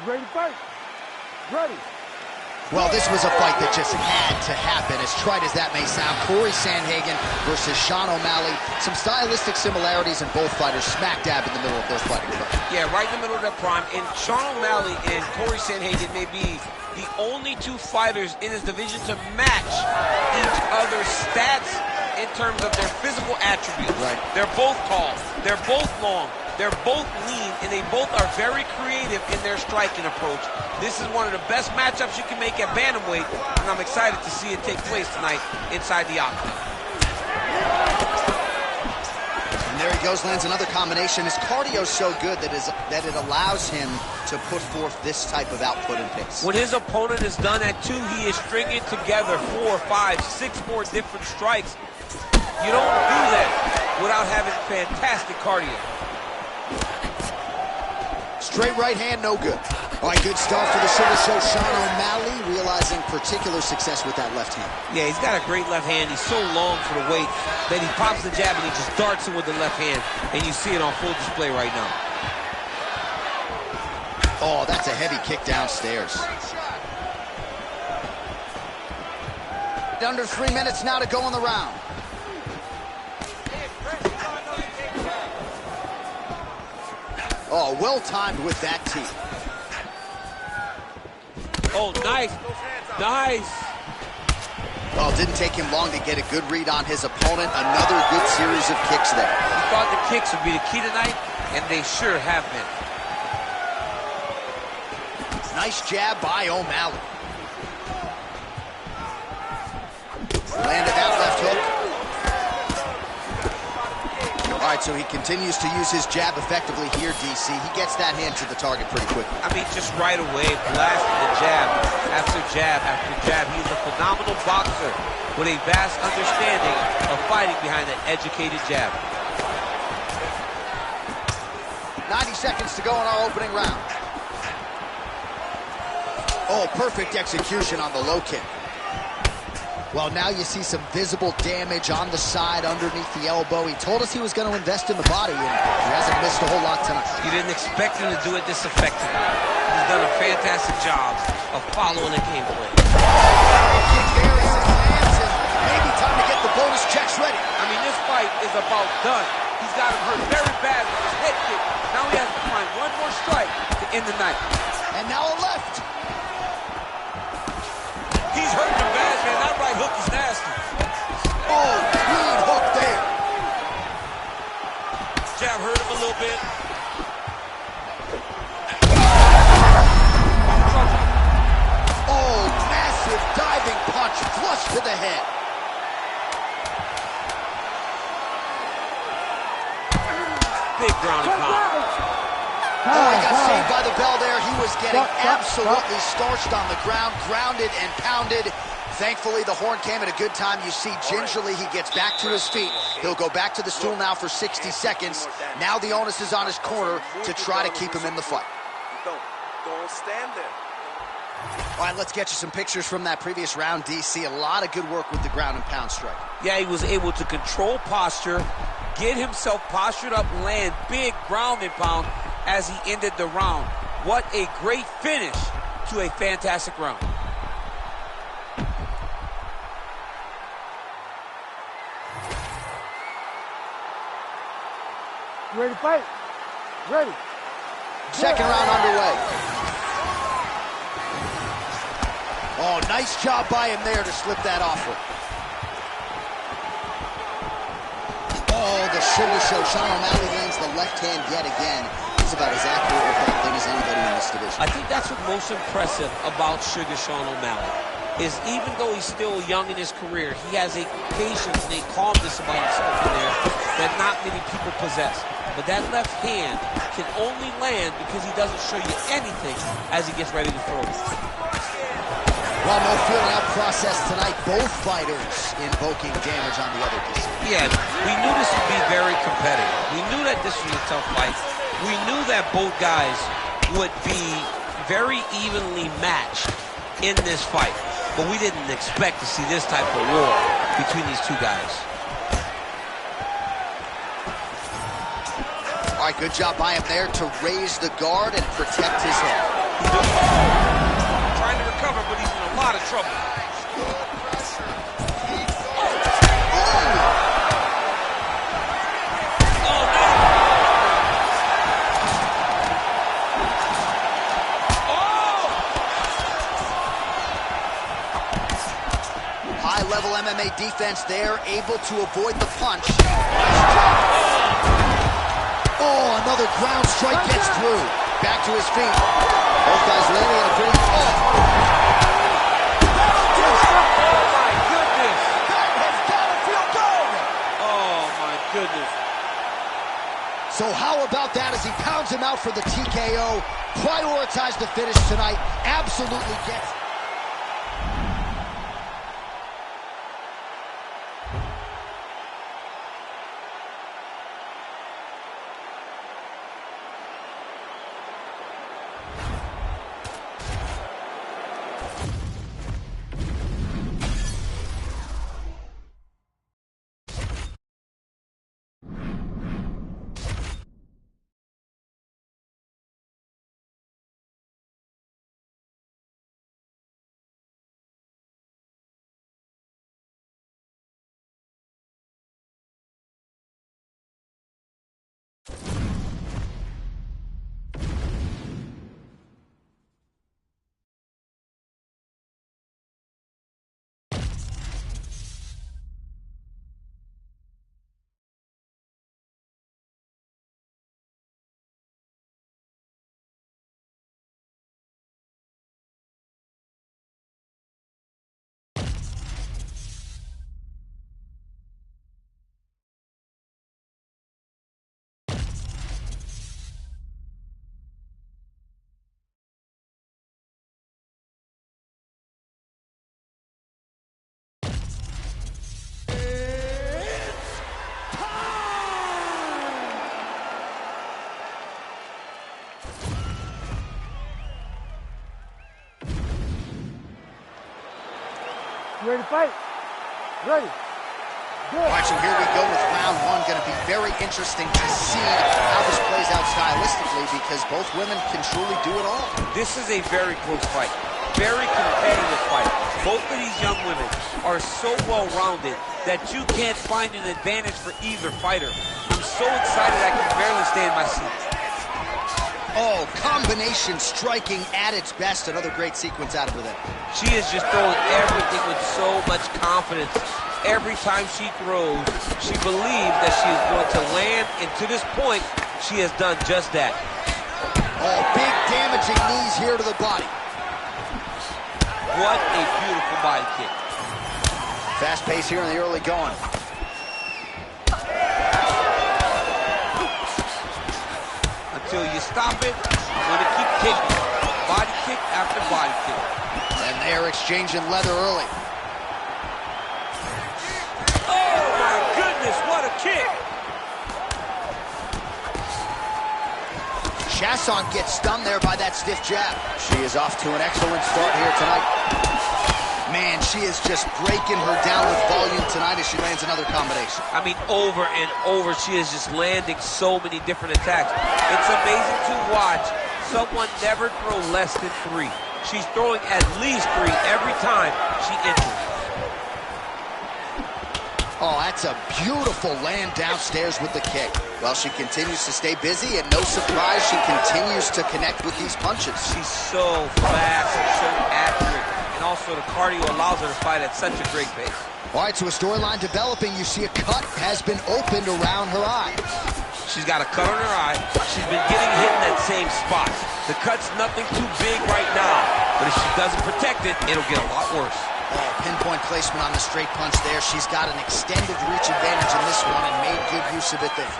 Ready to fight? Ready. Well, this was a fight that just had to happen, as trite as that may sound. Corey Sandhagen versus Sean O'Malley. Some stylistic similarities, and both fighters smack dab in the middle of their fighting prime. Yeah, right in the middle of their prime. And Sean O'Malley and Corey Sandhagen may be the only two fighters in his division to match each other's stats in terms of their physical attributes. Right. They're both tall. They're both long. They're both lean, and they both are very creative in their striking approach. This is one of the best matchups you can make at bantamweight, and I'm excited to see it take place tonight inside the octagon. And there he goes, lands another combination. His cardio's so good that it allows him to put forth this type of output and pace. When his opponent is done at 2, he is stringing together 4, 5, 6 more different strikes. You don't do that without having fantastic cardio. Straight right hand, no good. All right, good start for the Sugar Show. Sean O'Malley realizing particular success with that left hand. Yeah, he's got a great left hand. He's so long for the weight that he pops the jab and he just darts it with the left hand. And you see it on full display right now. Oh, that's a heavy kick downstairs. Under 3 minutes now to go in the round. Oh, well-timed with that tee. Oh, nice. Nice. Well, it didn't take him long to get a good read on his opponent. Another good series of kicks there. He thought the kicks would be the key tonight, and they sure have been. Nice jab by O'Malley. Landed that left hook. All right, so he continues to use his jab effectively here, DC. He gets that hand to the target pretty quickly. I mean, just right away, blasting the jab after jab after jab. He's a phenomenal boxer with a vast understanding of fighting behind an educated jab. 90 seconds to go in our opening round. Oh, perfect execution on the low kick. Well, now you see some visible damage on the side underneath the elbow. He told us he was going to invest in the body, and he hasn't missed a whole lot tonight. You didn't expect him to do it this effectively. He's done a fantastic job of following the game plan. Kick there as it lands, and maybe time to get the bonus checks ready. I mean, this fight is about done. He's got him hurt very bad with his head kick. Now he has to find one more strike to end the night. And now a left. He's hurting him bad, man. That right hook is nasty. Oh, clean hook there. Jab hurt him a little bit. Oh, massive diving punch flush to the head. Big ground and pound. Oh, he got saved by the bell there. He was getting absolutely starched on the ground, grounded and pounded. Thankfully, the horn came at a good time. You see, gingerly, he gets back to his feet. He'll go back to the stool now for 60 seconds. Now the onus is on his corner to try to keep him in the fight. Don't stand there. All right, let's get you some pictures from that previous round, DC. A lot of good work with the ground and pound strike. Yeah, he was able to control posture, get himself postured up, land big ground and pound as he ended the round. What a great finish to a fantastic round. Ready to fight? Ready. Second round underway. Oh, nice job by him there to slip that offer. Oh, the Sugar Show. Sean O'Malley lands the left hand yet again. He's about as accurate with that thing as anybody in this division. I think that's what's most impressive about Sugar Sean O'Malley, is even though he's still young in his career, he has a patience and a calmness about himself in there that not many people possess. But that left hand can only land because he doesn't show you anything as he gets ready to throw it. Well, no feeling out process tonight. Both fighters invoking damage on the other DC. Yeah, we knew this would be very competitive. We knew that this was a tough fight. We knew that both guys would be very evenly matched in this fight. But we didn't expect to see this type of war between these two guys. All right, good job by him there to raise the guard and protect his head. He's trouble. High-level MMA defense there, able to avoid the punch. Oh, another ground strike gets through. Back to his feet. Both guys landing on a pretty... Oh my goodness. That has got to feel good. Oh, my goodness. So how about that as he pounds him out for the TKO? Prioritize the finish tonight. Absolutely gets... You ready to fight? Ready. Good. All right, so here we go with round one. Going to be very interesting to see how this plays out stylistically because both women can truly do it all. This is a very close fight. Very competitive fight. Both of these young women are so well-rounded that you can't find an advantage for either fighter. I'm so excited I can barely stay in my seat. Oh, combination striking at its best. Another great sequence out of her there. She is just throwing everything with so much confidence. Every time she throws, she believes that she is going to land, and to this point, she has done just that. Oh, big damaging knees here to the body. What a beautiful body kick. Fast pace here in the early going. Until you stop it, I'm going to keep kicking. Body kick after body kick. And they're exchanging leather early. Oh, my goodness, what a kick. Chiasson gets stunned there by that stiff jab. She is off to an excellent start here tonight. Man, she is just breaking her down with volume tonight as she lands another combination. I mean, over and over, she is just landing so many different attacks. It's amazing to watch someone never throw less than 3. She's throwing at least 3 every time she enters. Oh, that's a beautiful land downstairs with the kick. Well, she continues to stay busy, and no surprise, she continues to connect with these punches. She's so fast and so accurate, and also the cardio allows her to fight at such a great pace. All right, so a storyline developing. You see a cut has been opened around her eye. She's got a cut on her eye. She's been getting hit in that same spot. The cut's nothing too big right now, but if she doesn't protect it, it'll get a lot worse. Oh, pinpoint placement on the straight punch there. She's got an extended reach advantage in this one and made good use of it there.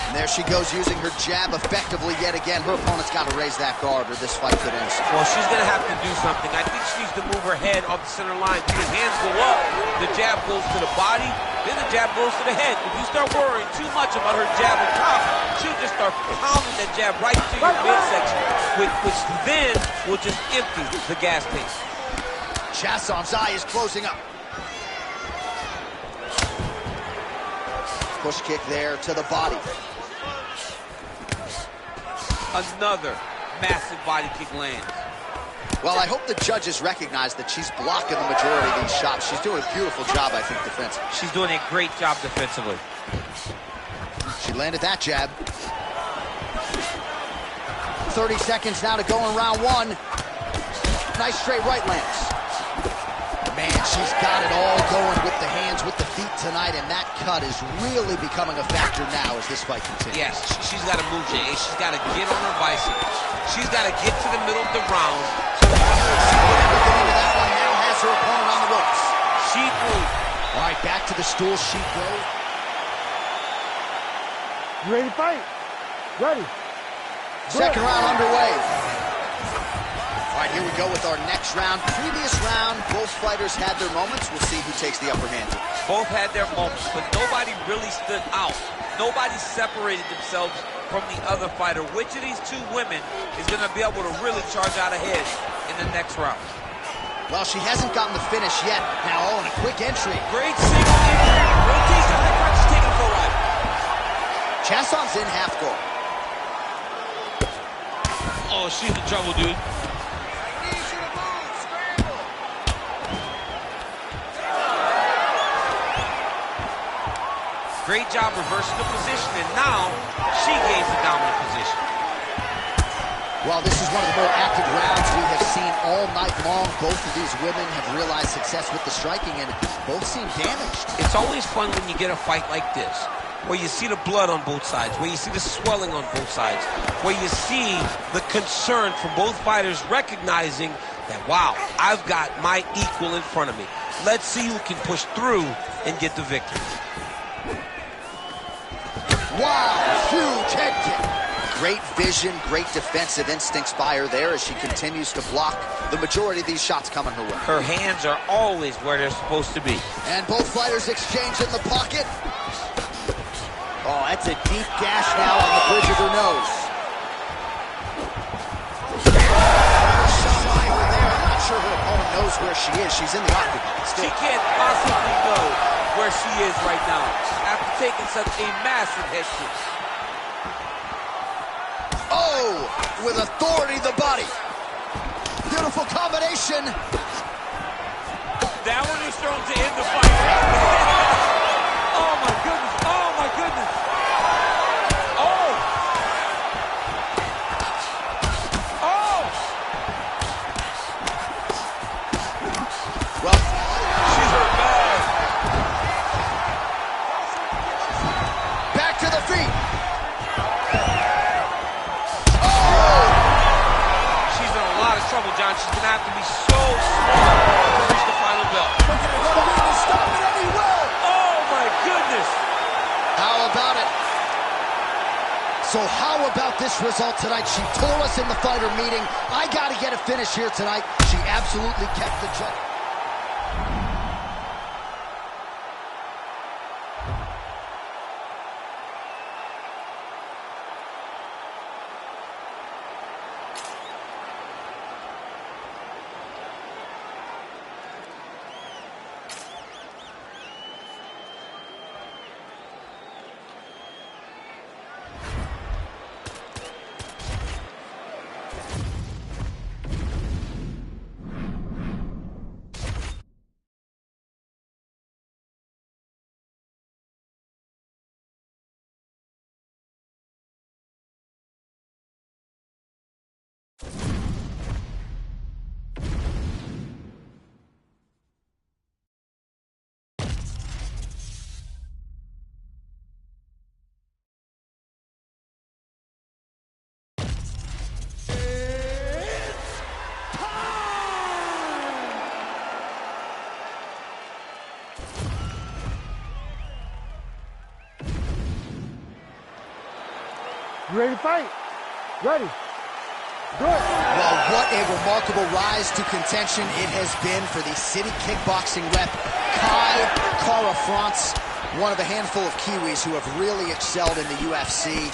And there she goes using her jab effectively yet again. Her opponent's got to raise that guard or this fight could end. Well, she's going to have to do something. I think she needs to move her head off the center line. Her hands go up, the jab goes to the body, then the jab goes to the head. If you start worrying too much about her jab on top, she'll just start pounding that jab right to your midsection, which then will just empty the gas tank. Chiasson's eye is closing up. Push kick there to the body. Another massive body kick lands. Well, I hope the judges recognize that she's blocking the majority of these shots. She's doing a beautiful job, I think, defensively. She's doing a great job defensively. She landed that jab. 30 seconds now to go in round one. Nice straight right lands. Man, she's got it all going with the hands, with the feet tonight, and that cut is really becoming a factor now as this fight continues. Yes, she's got to move, Jay. She's got to get on her bicycle. She's got to get to the middle of the round. She put everything into that one, now has her opponent on the ropes. She moved. All right, back to the stool she goes. You ready to fight? Ready. Second round underway. All right, here we go with our next round. Previous round, both fighters had their moments. We'll see who takes the upper hand. Both had their moments, but nobody really stood out. Nobody separated themselves from the other fighter. Which of these two women is going to be able to really charge out ahead in the next round? Well, she hasn't gotten the finish yet. Now, oh, and a quick entry. Great single rotation on the front. She's taking it for a ride. Chasson's in half guard. Oh, she's in trouble, dude. Great job reversing the position, and now she gains the dominant position. Well, this is one of the more active rounds we have seen all night long. Both of these women have realized success with the striking, and both seem damaged. It's always fun when you get a fight like this, where you see the blood on both sides, where you see the swelling on both sides, where you see the concern from both fighters recognizing that, wow, I've got my equal in front of me. Let's see who can push through and get the victory. Wow, huge head kick. Great vision, great defensive instincts by her there as she continues to block the majority of these shots coming her way. Her hands are always where they're supposed to be. And both fighters exchange in the pocket. Oh, that's a deep gash now on the bridge of her nose. I'm not sure her opponent knows where she is. She's in the octagon still. She can't possibly know where she is right now after taking such a massive head kick. Oh, with authority the body. Beautiful combination. That one was thrown to end the fight. Oh my goodness, oh my goodness. Oh. Oh. Well, she's hurt bad. Back to the feet. Trouble, John. She's gonna have to be so smart to reach the final bell. Stop it, and he will. Oh my goodness! How about it? So how about this result tonight? She told us in the fighter meeting, I got to get a finish here tonight. She absolutely kept the judge. You ready to fight? Ready. Good. Well, what a remarkable rise to contention it has been for the city kickboxing rep, Kai Kara-France, one of a handful of Kiwis who have really excelled in the UFC.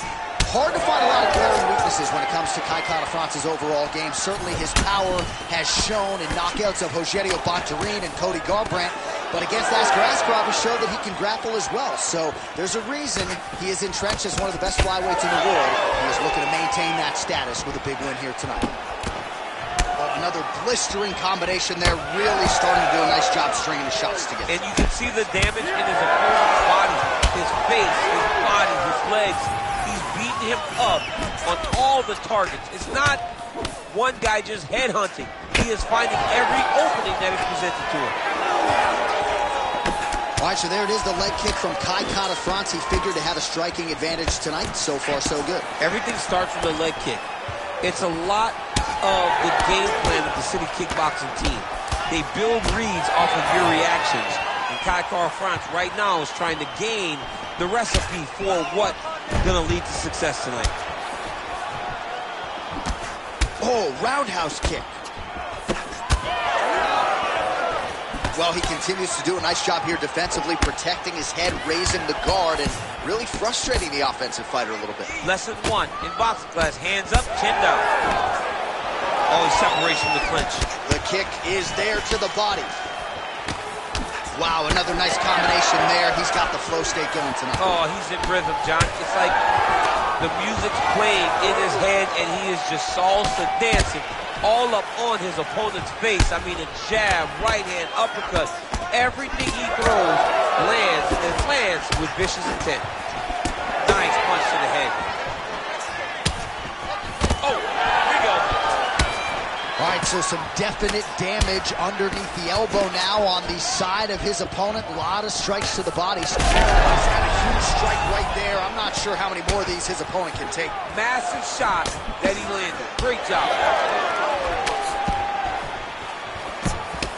Hard to find a lot of glaring weaknesses when it comes to Kai Kara-France's overall game. Certainly his power has shown in knockouts of Rogerio Bontorin and Cody Garbrandt. But against Askar Askarov, he showed that he can grapple as well. So there's a reason he is entrenched as one of the best flyweights in the world. He is looking to maintain that status with a big win here tonight. Oh, Another blistering combination there, really starting to do a nice job stringing the shots together. And you can see the damage in his opponent's body, his face, his body, his legs. He's beating him up on all the targets. It's not one guy just headhunting. He is finding every opening that is presented to him. All right, so there it is, the leg kick from Kai Kara-France. He figured to have a striking advantage tonight. So far, so good. Everything starts with a leg kick. It's a lot of the game plan of the City Kickboxing team. They build reads off of your reactions. And Kai Kara-France right now is trying to gain the recipe for what's going to lead to success tonight. Oh, roundhouse kick. Well, he continues to do a nice job here defensively, protecting his head, raising the guard, and really frustrating the offensive fighter a little bit. Lesson 1 in boxing class, hands up, chin down. Always separation in the clinch. The kick is there to the body. Wow, another nice combination there. He's got the flow state going tonight. Oh, he's in rhythm, John. It's like the music's playing in his head, and he is just salsa dancing all up on his opponent's face. I mean, a jab, right hand, uppercut. Everything he throws lands, and lands with vicious intent. Nice punch to the head. Oh, here we go. All right, so some definite damage underneath the elbow now on the side of his opponent. A lot of strikes to the body. He's had a huge strike right there. I'm not sure how many more of these his opponent can take. Massive shot that he landed. Great job.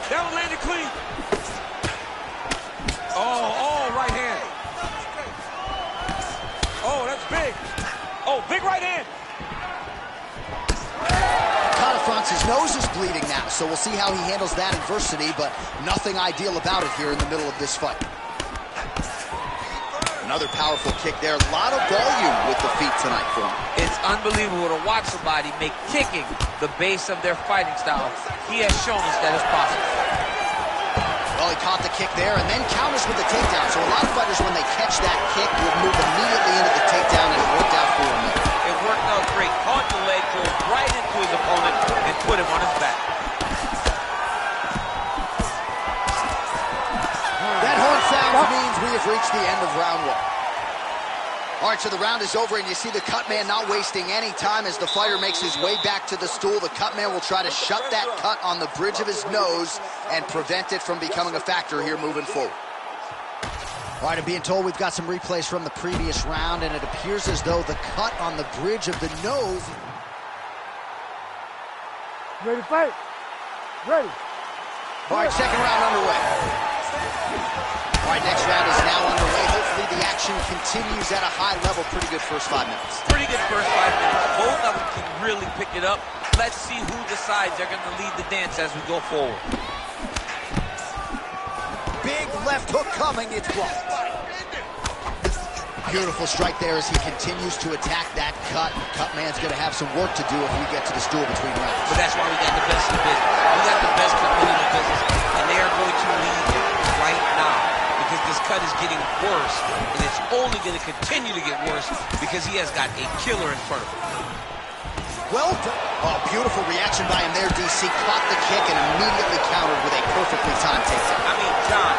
That one landed clean. Oh, right hand. Oh, that's big. Oh, big right hand. France's nose is bleeding now, so we'll see how he handles that adversity, but nothing ideal about it here in the middle of this fight. Another powerful kick there. A lot of volume with the feet tonight for him. It's unbelievable to watch somebody make kicking the base of their fighting style. He has shown us that it's possible. Well, he caught the kick there and then counters with the takedown. So a lot of fighters, when they catch that kick, will move immediately into the takedown, and it worked out for him. It worked out great. Caught the leg, drove right into his opponent, and put him on his back. That horn sound means we have reached the end of round 1. All right, so the round is over, and you see the cut man not wasting any time as the fighter makes his way back to the stool. The cut man will try to shut that cut on the bridge of his nose and prevent it from becoming a factor here moving forward. All right, I'm being told we've got some replays from the previous round, and it appears as though the cut on the bridge of the nose... Ready to fight? Ready. All right, second round underway. All right, next round is now underway. Hopefully the action continues at a high level. Pretty good first 5 minutes. Pretty good first 5 minutes. Both of them can really pick it up. Let's see who decides they're going to lead the dance as we go forward. Big left hook coming. It's blocked. Beautiful strike there as he continues to attack that cut. Cutman's going to have some work to do if we get to the stool between rounds. But that's why we got the best in the business. We got the best cutman in the business, and they are going to lead him right now because this cut is getting worse, and it's only going to continue to get worse because he has got a killer in front of him. Well done. Oh, beautiful reaction by him there, DC. Caught the kick and immediately countered with a perfectly timed takedown. I mean, John,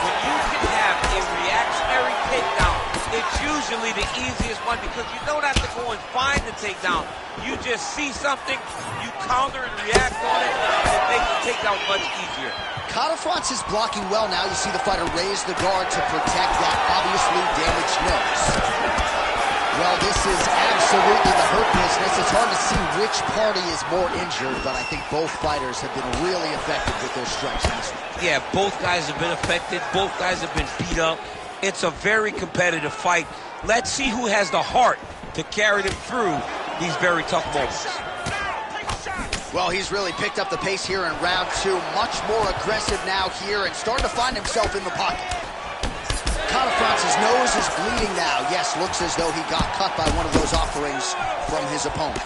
when you can have a reactionary takedown, it's usually the easiest one because you don't have to go and find the takedown. You just see something, you counter and react on it, and it makes the takedown much easier. Kara-France is blocking well now. You see the fighter raise the guard to protect that obviously damaged nose. Well, this is absolutely the hurt business. It's hard to see which party is more injured, but I think both fighters have been really effective with their strikes in this one. Yeah, both guys have been affected. Both guys have been beat up. It's a very competitive fight. Let's see who has the heart to carry them through these very tough moments. Well, he's really picked up the pace here in round 2. Much more aggressive now here and starting to find himself in the pocket. Kara-France's nose is bleeding now. Yes, looks as though he got cut by one of those offerings from his opponent.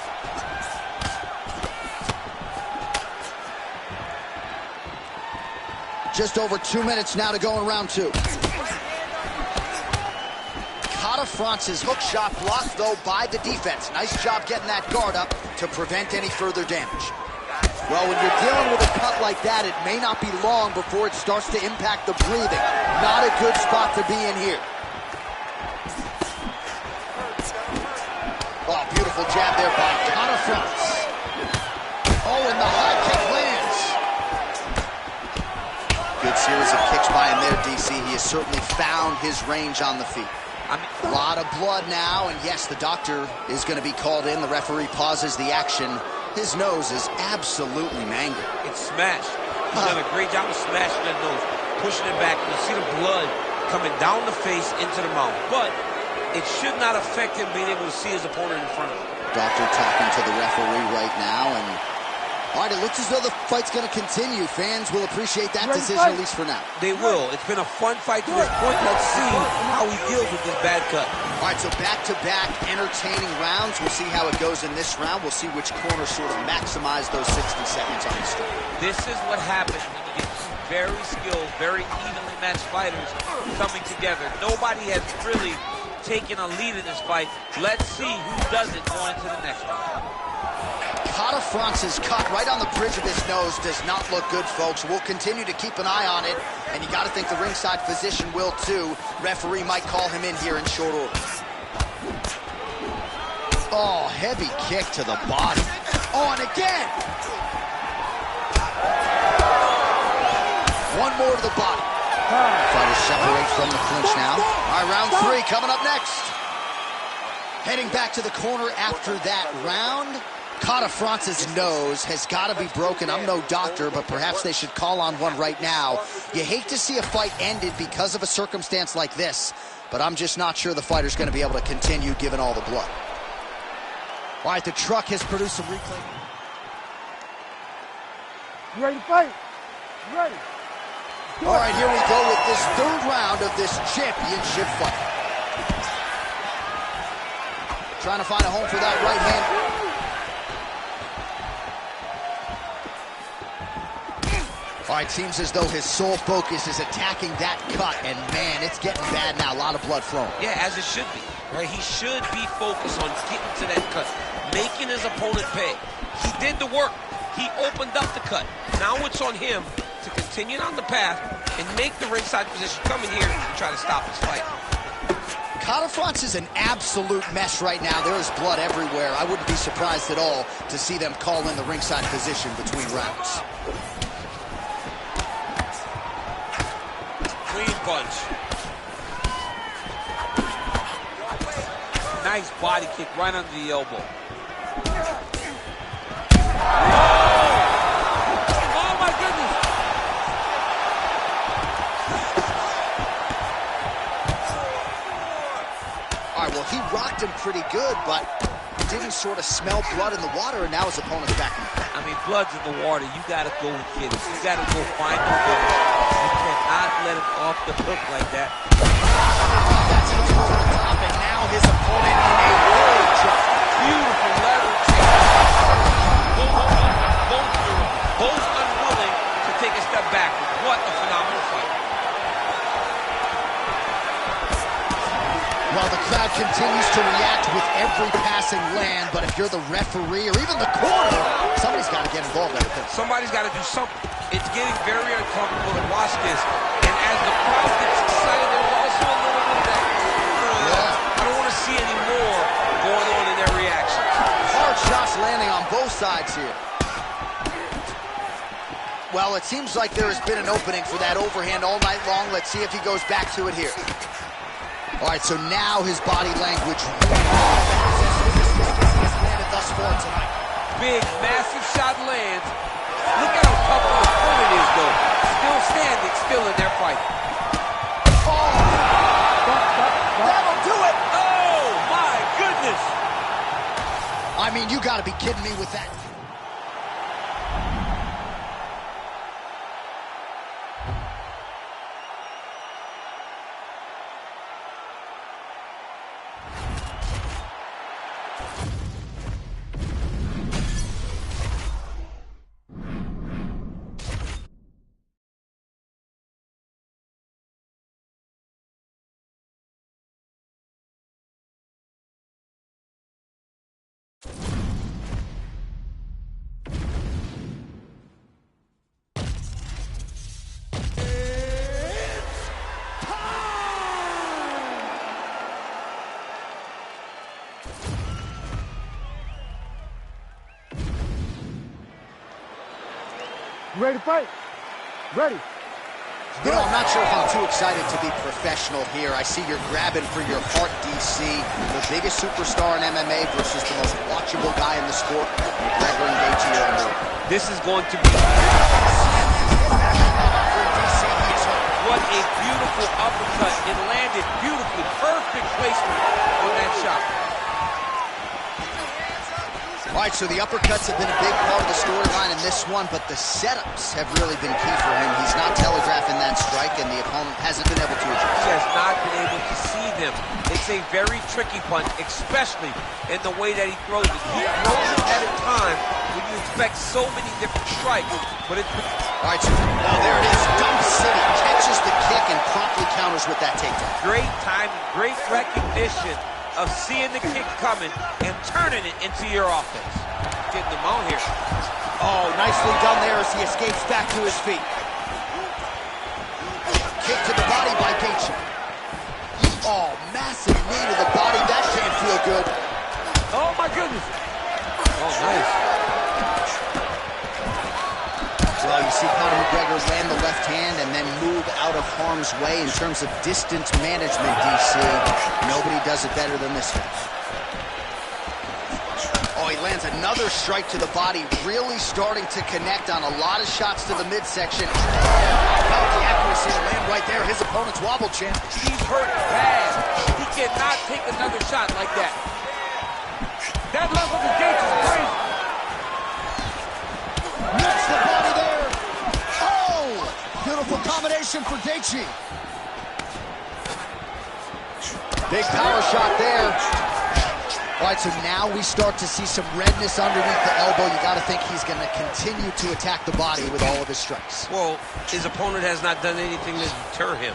Just over 2 minutes now to go in round 2. Kara-France's hook shot blocked, though, by the defense. Nice job getting that guard up to prevent any further damage. Well, when you're dealing with a cut like that, it may not be long before it starts to impact the breathing. Not a good spot to be in here. Oh, beautiful jab there by Kara-France. Oh, and the high kick lands. Good series of kicks by him there, DC. He has certainly found his range on the feet. A lot of blood now, and yes, the doctor is going to be called in. The referee pauses the action. His nose is absolutely mangled. It's smashed. He's done a great job of smashing that nose, pushing it back. You see the blood coming down the face into the mouth. But it should not affect him being able to see his opponent in front of him. Doctor talking to the referee right now, and all right, it looks as though the fight's going to continue. Fans will appreciate that decision, at least for now. They will. It's been a fun fight to this point. Let's see how he deals with this bad cut. All right, so back-to-back entertaining rounds. We'll see how it goes in this round. We'll see which corner sort of maximize those 60 seconds on the street. This is what happens when you get two very skilled, very evenly matched fighters coming together. Nobody has really taken a lead in this fight. Let's see who does it going into the next round. Kara-France's cut right on the bridge of his nose does not look good, folks. We'll continue to keep an eye on it, and you got to think the ringside physician will too. Referee might call him in here in short order. Oh, heavy kick to the body. Oh, and again! One more to the body. Fighters separate from the clinch now. All right, round 3 coming up next. Heading back to the corner after that round. Kara-France's nose has got to be broken. I'm no doctor, but perhaps they should call on one right now. You hate to see a fight ended because of a circumstance like this, but I'm just not sure the fighter's going to be able to continue given all the blood. All right, the truck has produced some replay. You ready to fight? You ready? All right, here we go with this 3rd round of this championship fight. Trying to find a home for that right hand. All right, seems as though his sole focus is attacking that cut, and man, it's getting bad now. A lot of blood flowing. Yeah, as it should be, right? He should be focused on getting to that cut, making his opponent pay. He did the work. He opened up the cut. Now it's on him to continue on the path and make the ringside position, come in here and try to stop his fight. Kara-France is an absolute mess right now. There is blood everywhere. I wouldn't be surprised at all to see them call in the ringside position between rounds. Clean punch. Nice body kick right under the elbow. Oh my goodness. All right, well, he rocked him pretty good, but didn't sort of smell blood in the water, and now his opponent's back in the fight. I mean, blood's in the water. You got to go and get it. You got to go find the finish. You cannot let him off the hook like that. That's an over the top, and now his opponent in a world trouble. Beautiful level change. Both unwilling to take a step back. What a phenomenal fight. Well, the crowd continues to react with every passing land, but if you're the referee or even the corner, somebody's got to get involved, I think. Somebody's got to do something. It's getting very uncomfortable to watch this. And as the crowd gets excited, there's also a little bit of that, I don't want to see any more going on in their reactions. Hard shots landing on both sides here. Well, it seems like there has been an opening for that overhand all night long. Let's see if he goes back to it here. All right, so now his body language has landed thus far tonight. Big, massive shot lands. Look at how tough the opponent is, though. Still standing, still in their fight. That'll do it! Oh, my goodness! I mean, you got to be kidding me with that. You ready to fight? Ready. You know, I'm not sure if I'm too excited to be professional here. I see you're grabbing for your heart, DC. The biggest superstar in MMA versus the most watchable guy in the sport. McGregor and Gaethje are under. This is going to be... What a beautiful uppercut. It landed beautifully. Perfect placement on that shot. All right, so the uppercuts have been a big part of the storyline in this one, but the setups have really been key for him. He's not telegraphing that strike, and the opponent hasn't been able to adjust. He has not been able to see them. It's a very tricky punch, especially in the way that he throws it. He throws it at a time when you expect so many different strikes, but it's... All right, so now there it is. Dump City catches the kick and promptly counters with that takedown. Great timing, great recognition of seeing the kick coming and turning it into your offense. Getting them out here. Oh, nicely done there as he escapes back to his feet. Kick to the body by Gaethje. Oh, massive knee to the body. That can't feel good. Oh, my goodness. Oh, nice. Well, you see Conor McGregor land the left hand and then move out of harm's way in terms of distance management, DC. Nobody does it better than this guy. Oh, he lands another strike to the body, really starting to connect on a lot of shots to the midsection. About the accuracy to land right there. His opponent's wobble champ. He's hurt bad. He cannot take another shot like that. That level of Gaethje is crazy. Missed the body there. Oh, beautiful combination for Gaethje. Big power shot there. All right, so now we start to see some redness underneath the elbow. You got to think he's going to continue to attack the body with all of his strikes. Well, his opponent has not done anything to deter him.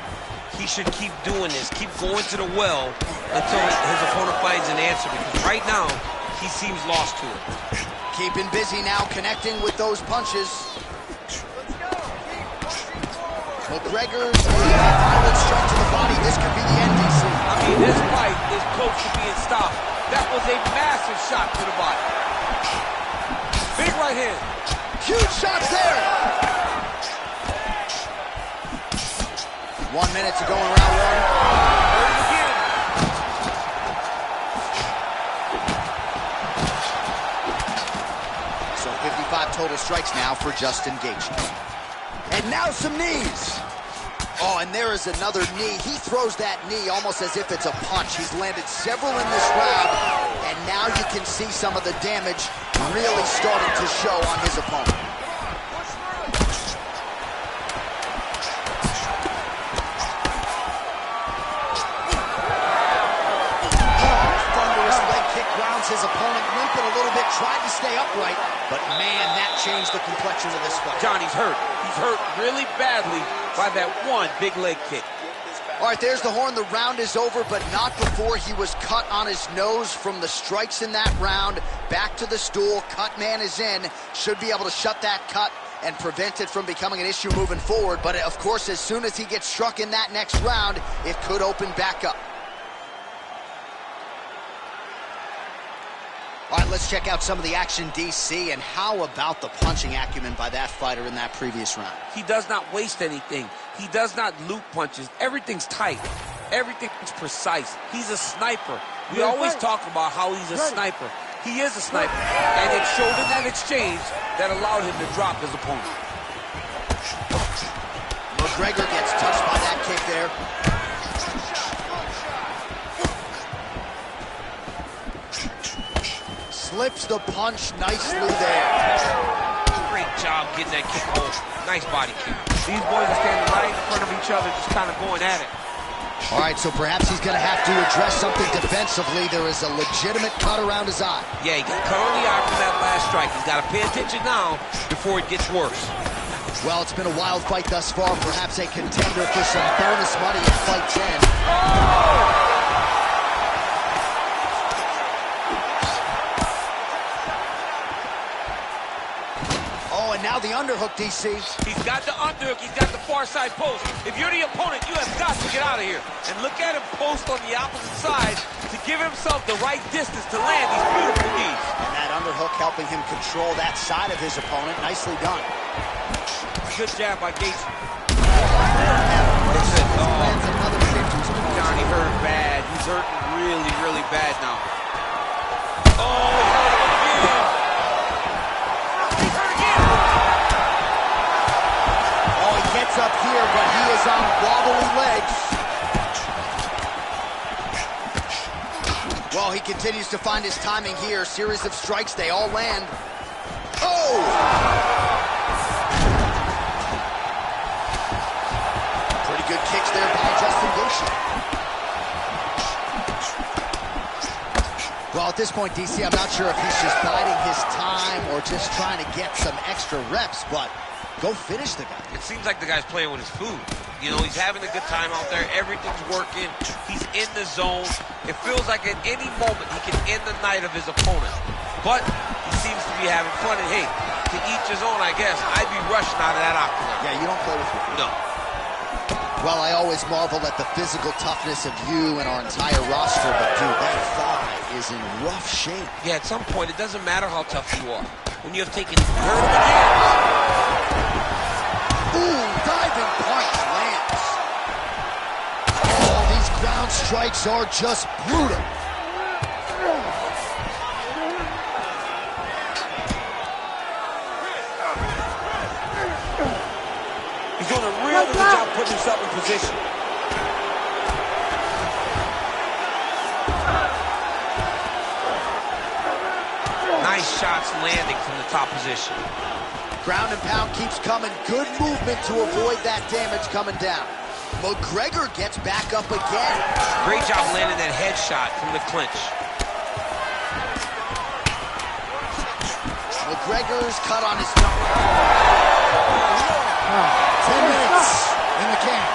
He should keep doing this, keep going to the well until his opponent finds an answer, because right now, he seems lost to it. Keeping busy now, connecting with those punches. McGregor's violent strike to the body. This could be the end, DC. I mean, this fight is close to being stopped. That was a massive shot to the body. Big right hand. Huge shots there. 1 minute to go in round one. Heard it again. So 55 total strikes now for Justin Gaethje. And now some knees. Oh, and there is another knee. He throws that knee almost as if it's a punch. He's landed several in this round, and now you can see some of the damage really starting to show on his opponent. Thunderous leg kick grounds his opponent, limping a little bit, tried to stay upright, but man, that changed the complexion of this fight. Johnny's hurt. He's hurt really badly by that one big leg kick. All right, there's the horn. The round is over, but not before he was cut on his nose from the strikes in that round. Back to the stool. Cut man is in. Should be able to shut that cut and prevent it from becoming an issue moving forward. But, of course, as soon as he gets struck in that next round, it could open back up. All right, let's check out some of the action, DC, and how about the punching acumen by that fighter in that previous round? He does not waste anything. He does not loop punches. Everything's tight. Everything's precise. He's a sniper. We always talk about how he's a sniper. He is a sniper, and it showed in that exchange that allowed him to drop his opponent. McGregor gets touched by that kick there. Slips the punch nicely there. Great job getting that kick home. Nice body kick. These boys are standing right in front of each other, just kind of going at it. All right, so perhaps he's going to have to address something defensively. There is a legitimate cut around his eye. Yeah, he got cut on the eye from that last strike. He's got to pay attention now before it gets worse. Well, it's been a wild fight thus far. Perhaps a contender for some bonus money in Fight 10. And now the underhook, DC. He's got the underhook. He's got the far side post. If you're the opponent, you have got to get out of here. And look at him post on the opposite side to give himself the right distance to land these beautiful knees. And that underhook helping him control that side of his opponent. Nicely done. Good jab by Gaethje. Lands another shift to his opponent. Johnny hurt bad. He's hurting really, really bad now. Oh, he's hurt again. Oh, he gets up here, but he is on wobbly legs. Well, he continues to find his timing here. Series of strikes, they all land. Oh! Pretty good kicks there by Justin Gaethje. Well, at this point, DC, I'm not sure if he's just biding his time or just trying to get some extra reps, but go finish the guy. It seems like the guy's playing with his food. You know, he's having a good time out there. Everything's working. He's in the zone. It feels like at any moment he can end the night of his opponent. But he seems to be having fun. And hey, to each his own, I guess. I'd be rushing out of that octagon. Yeah, you don't play with your food. No. Well, I always marvel at the physical toughness of you and our entire roster, but dude, that thigh is in rough shape. Yeah, at some point, it doesn't matter how tough you are. When you have taken, hurt him again. Ooh, diving punch lands. Oh, these ground strikes are just brutal. He's doing a real good job putting himself in position. Nice shots landing from the top position. Ground and pound keeps coming. Good movement to avoid that damage coming down. McGregor gets back up again. Great job landing that headshot from the clinch. McGregor's cut on his tongue. 10 minutes in the can.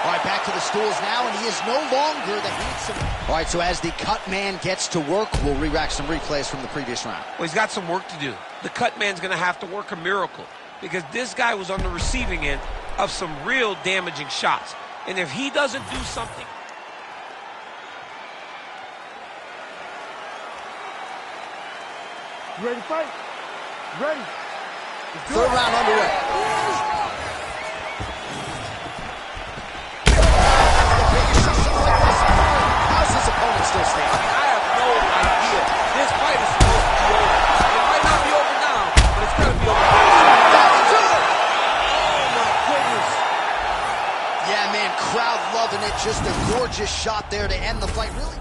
All right, back to the stools now, and he is no longer the handsome. All right, so as the cut man gets to work, we'll re-rack some replays from the previous round. Well, he's got some work to do. The cut man's going to have to work a miracle because this guy was on the receiving end of some real damaging shots. And if he doesn't do something... You ready to fight? Ready. Third round underway. How's his opponent still standing? I have no idea. This fight is supposed to be over. It might not be over now, but it's going to be over very soon. Oh, my goodness. Yeah, man, crowd loving it. Just a gorgeous shot there to end the fight. Really?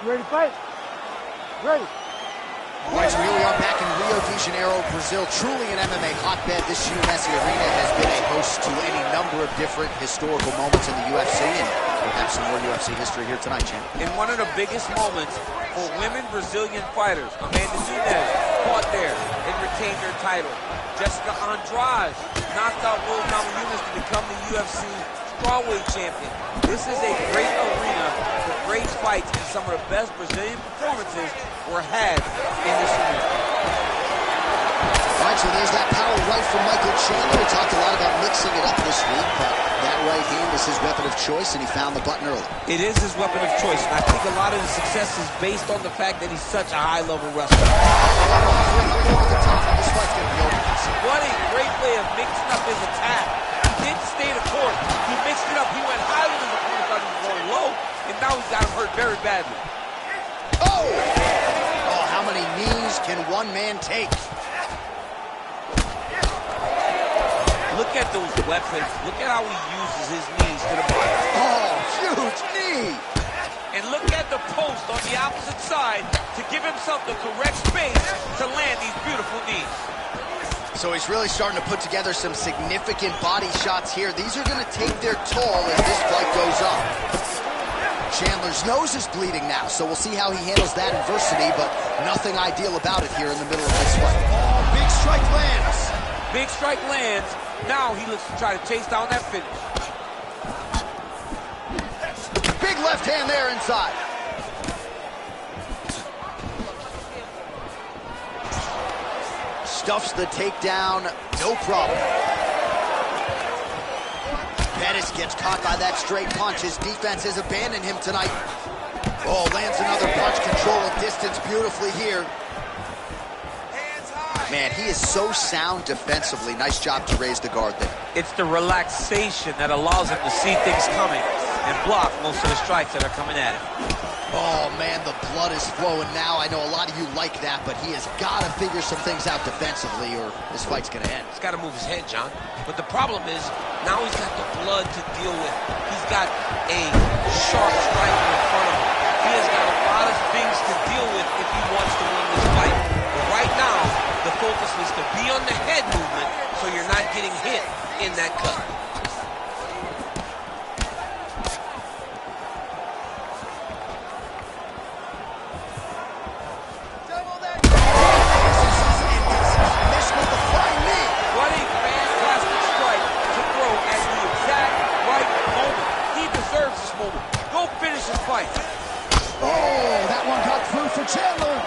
You ready to fight? Ready. All right, so here we are back in Rio de Janeiro, Brazil. Truly an MMA hotbed. This UNSC arena has been a host to any number of different historical moments in the UFC, and we have some more UFC history here tonight, champ. In one of the biggest moments for women Brazilian fighters, Amanda Nunes fought there and retained her title. Jessica Andrade knocked out Rose Namajunas to become the UFC strawweight champion. This is a great arena for great fights, and some of the best Brazilian performances were had in this arena. All right, so there's that power right from Michael Chandler. We talked a lot about mixing it up this week, but that right hand is his weapon of choice, and he found the button early. It is his weapon of choice, and I think a lot of his success is based on the fact that he's such a high-level wrestler. What a great way of mixing up his attack. He didn't stay the course. He mixed it up. He went high when his opponent thought he was going low, and now he's got him hurt very badly. Oh! Oh, how many knees can one man take? Look at those weapons. Look at how he uses his knees to the body. Oh, huge knee! and look at the post on the opposite side to give himself the correct space to land these beautiful knees. So he's really starting to put together some significant body shots here. These are going to take their toll as this fight goes on. Chandler's nose is bleeding now, so we'll see how he handles that adversity, but nothing ideal about it here in the middle of this fight. Oh, big strike lands. Big strike lands. Now he looks to try to chase down that finish. Big left hand there inside. Stuffs the takedown, no problem. Pettis gets caught by that straight punch. His defense has abandoned him tonight. Oh, lands another punch, controlling distance beautifully here. Man, he is so sound defensively. Nice job to raise the guard there. It's the relaxation that allows him to see things coming and block most of the strikes that are coming at him. Oh, man, the blood is flowing now. I know a lot of you like that, but he has got to figure some things out defensively or this fight's going to end. He's got to move his head, John. But the problem is, now he's got the blood to deal with. He's got a sharp striker in front of him. He has got a lot of things to deal with if he wants to win this fight. But right now, the focus needs to be on the head movement so you're not getting hit in that cut. Oh, that one got through for Chandler.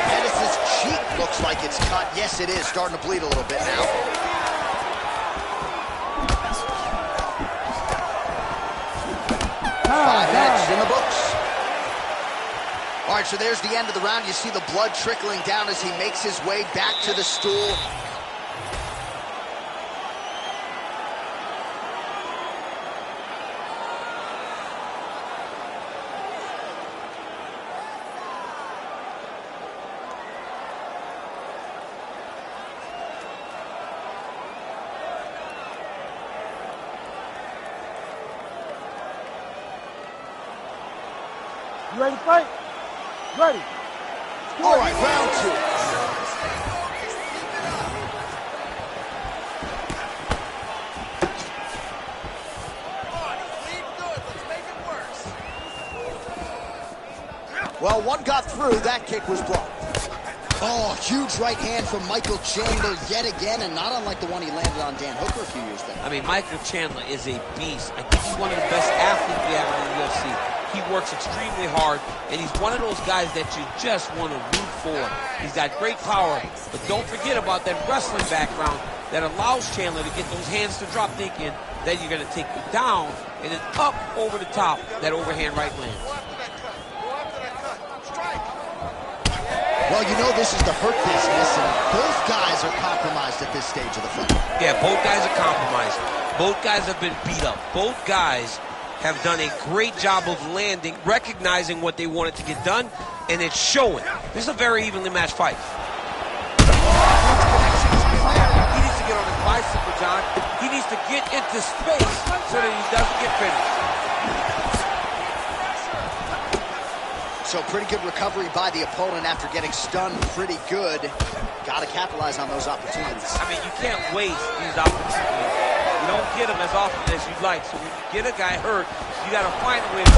Pettis' cheek looks like it's cut. Yes, it is. Starting to bleed a little bit now. 5 minutes in the books. All right, so there's the end of the round. You see the blood trickling down as he makes his way back to the stool. You ready to fight? Ready. All right, round 2. Well, one got through. That kick was blocked. Oh, huge right hand from Michael Chandler yet again, and not unlike the one he landed on Dan Hooker a few years back. I mean, Michael Chandler is a beast. I think he's one of the best athletes we have in the UFC. He works extremely hard, and he's one of those guys that you just want to root for. He's got great power, but don't forget about that wrestling background that allows Chandler to get those hands to drop, thinking that you're going to take you down, and then up over the top, that overhand right lands. Well, you know this is the hurt business, and both guys are compromised at this stage of the fight. Yeah, both guys are compromised. Both guys have been beat up. Both guys have done a great job of landing, recognizing what they wanted to get done, and it's showing. This is a very evenly matched fight. He needs to get on his bicycle, John. He needs to get into space so that he doesn't get finished. So pretty good recovery by the opponent after getting stunned pretty good. Got to capitalize on those opportunities. I mean, you can't waste these opportunities. You don't get them as often as you'd like. So when you get a guy hurt, you got to find a way to...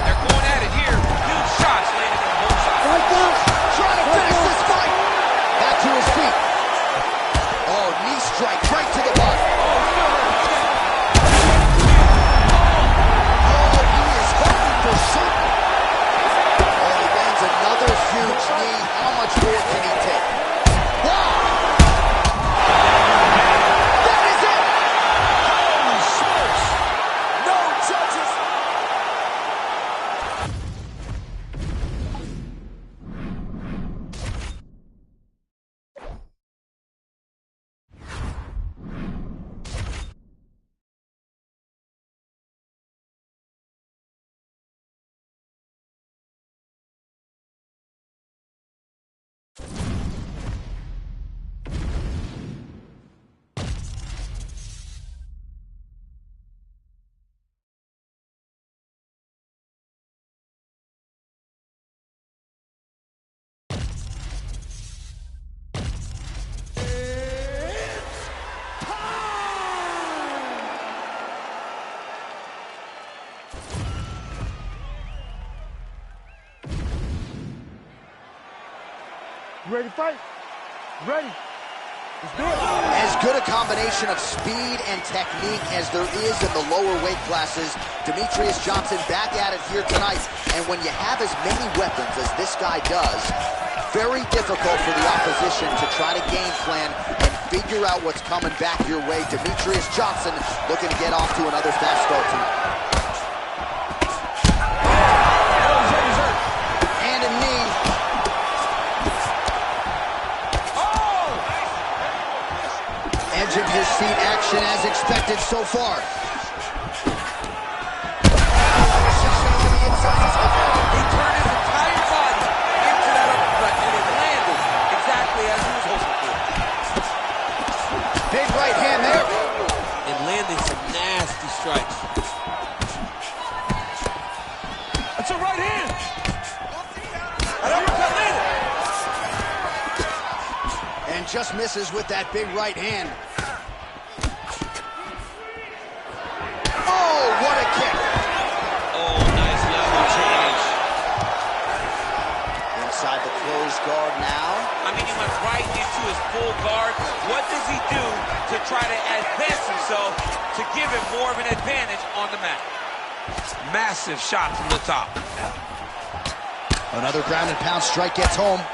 They're going at it here. Huge shots landing on both sides. Right there. Trying to finish this fight. Back to his feet. Oh, knee strike right to the body. For certain. Oh, he lands another huge knee. How much more can he take? Wow! That is it! Holy smokes! No judges You ready to fight? You ready? Let's do it. As good a combination of speed and technique as there is in the lower weight classes, Demetrious Johnson back at it here tonight. And when you have as many weapons as this guy does, very difficult for the opposition to try to game plan and figure out what's coming back your way. Demetrious Johnson looking to get off to another fast start tonight. And a knee. Edge of his seat action as expected so far. He turned his entire body into that uppercut, and it landed exactly as he was hoping for. Big right hand there. And landing some nasty strikes. That's a right hand. That uppercut landed. And just misses with that big right hand. Oh, what a kick. Oh, nice level change. Inside the closed guard now. I mean, he went right into his full guard. What does he do to try to advance himself to give him more of an advantage on the mat? Massive shot from the top. Another ground and pound strike gets home.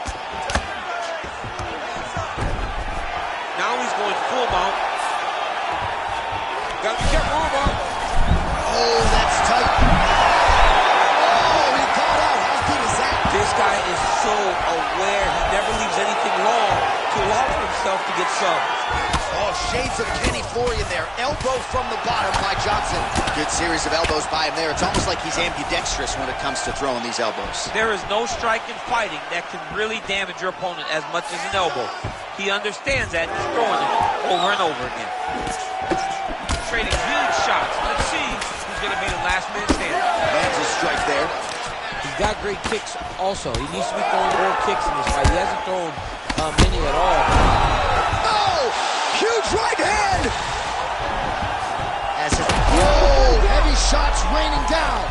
Now he's going full mount. Gotta be careful, Omar. Oh, that's tight. Oh, he caught out. How deep is that? This guy is so aware. He never leaves anything long to allow for himself to get subbed. Oh, shades of Kenny Florian there. Elbow from the bottom by Johnson. Good series of elbows by him there. It's almost like he's ambidextrous when it comes to throwing these elbows. There is no strike in fighting that can really damage your opponent as much as an elbow. He understands that and he's throwing it over and over again. Trading huge shots. Let's see who's going to be the last man standing. Lands a strike there. He's got great kicks also. He needs to be throwing more kicks in this fight. He hasn't thrown many at all. Oh, huge right hand. As his, whoa, heavy shots raining down.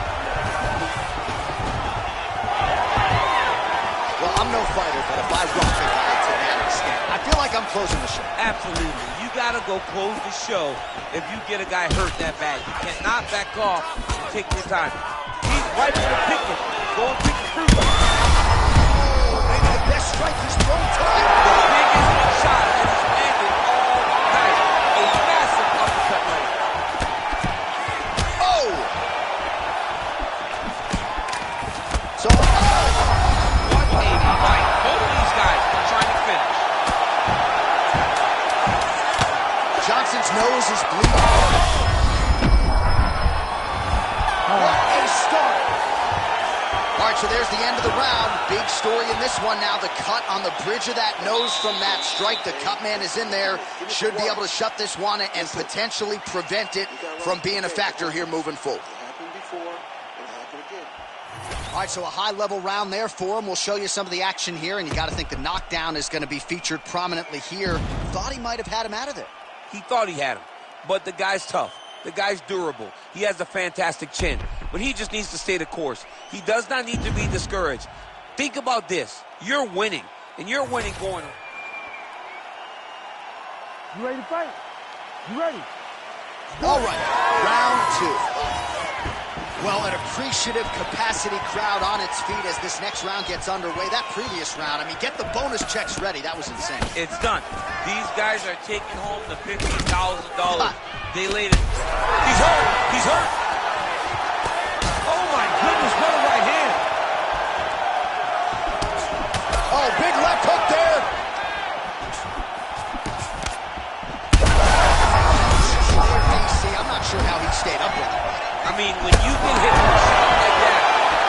Well, I'm no fighter, but if I rock a guy to that extent, I feel like I'm closing the show. Absolutely. You got to go close the show if you get a guy hurt that bad. You cannot back off and take your time. He's right for the picking. Go and pick the fruit. Oh, maybe the best strike he's thrown tonight. The biggest shot that he's landed all night. A massive uppercut right. Oh! So, What a fight. Both of these guys are trying to finish. Johnson's nose is bleeding. What a start. All right, so there's the end of the round. Big story in this one now. The cut on the bridge of that nose from that strike. The cut man is in there. Should be able to shut this one and potentially prevent it from being a factor here moving forward. All right, so a high-level round there for him. We'll show you some of the action here, and you got to think the knockdown is going to be featured prominently here. Thought he might have had him out of there. He thought he had him, but the guy's tough. The guy's durable. He has a fantastic chin, but he just needs to stay the course. He does not need to be discouraged. Think about this. You're winning, and you're winning going. You ready to fight? You ready? All right, round two. Well, an appreciative capacity crowd on its feet as this next round gets underway. That previous round, I mean, get the bonus checks ready. That was insane. It's done. These guys are taking home the $15,000. They laid it. He's hurt. He's hurt. Oh, my goodness. What a right hand. Oh, big left hook there. I'm not sure how he stayed up with it. I mean, when you get hit with a shot like that,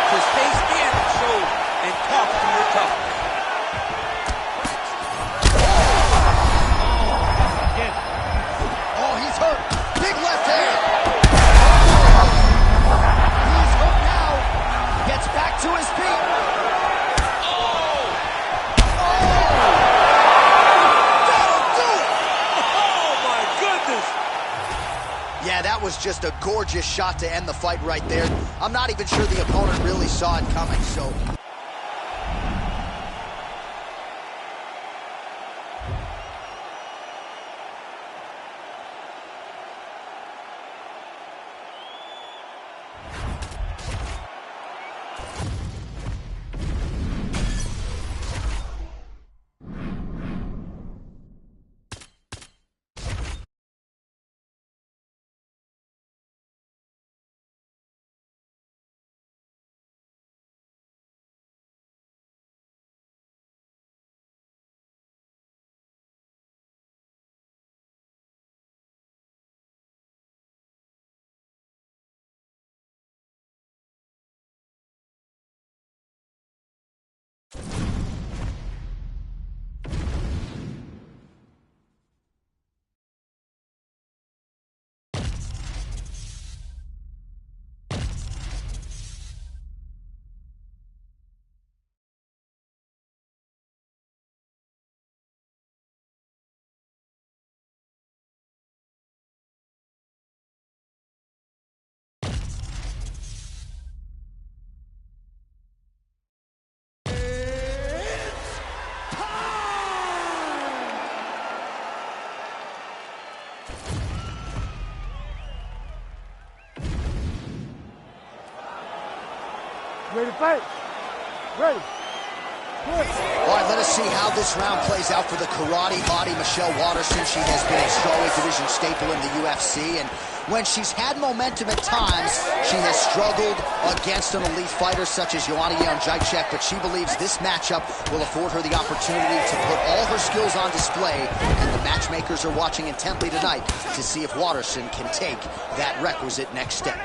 to stay standing shows and talk to your toughness. Oh, he's hurt. Big left hand. He's hurt now. Gets back to his feet. Yeah, that was just a gorgeous shot to end the fight right there. I'm not even sure the opponent really saw it coming, so. Ready to fight? Ready. Good. All right, let us see how this round plays out for the karate hottie Michelle Waterson. She has been a strawweight division staple in the UFC, and when she's had momentum at times, she has struggled against an elite fighter such as Joanna Jędrzejczyk, but she believes this matchup will afford her the opportunity to put all her skills on display, and the matchmakers are watching intently tonight to see if Waterson can take that requisite next step.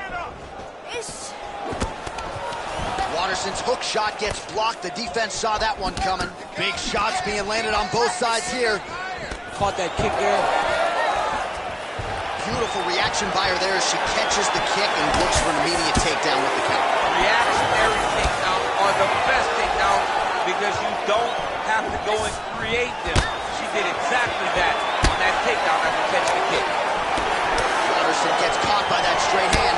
Waterson's hook shot gets blocked. The defense saw that one coming. Big shots being landed on both sides here. Caught that kick there. Beautiful reaction by her there as she catches the kick and looks for an immediate takedown with the counter. Reactionary takedowns are the best takedowns because you don't have to go and create them. She did exactly that on that takedown after catching the kick. Waterson gets caught by that straight hand.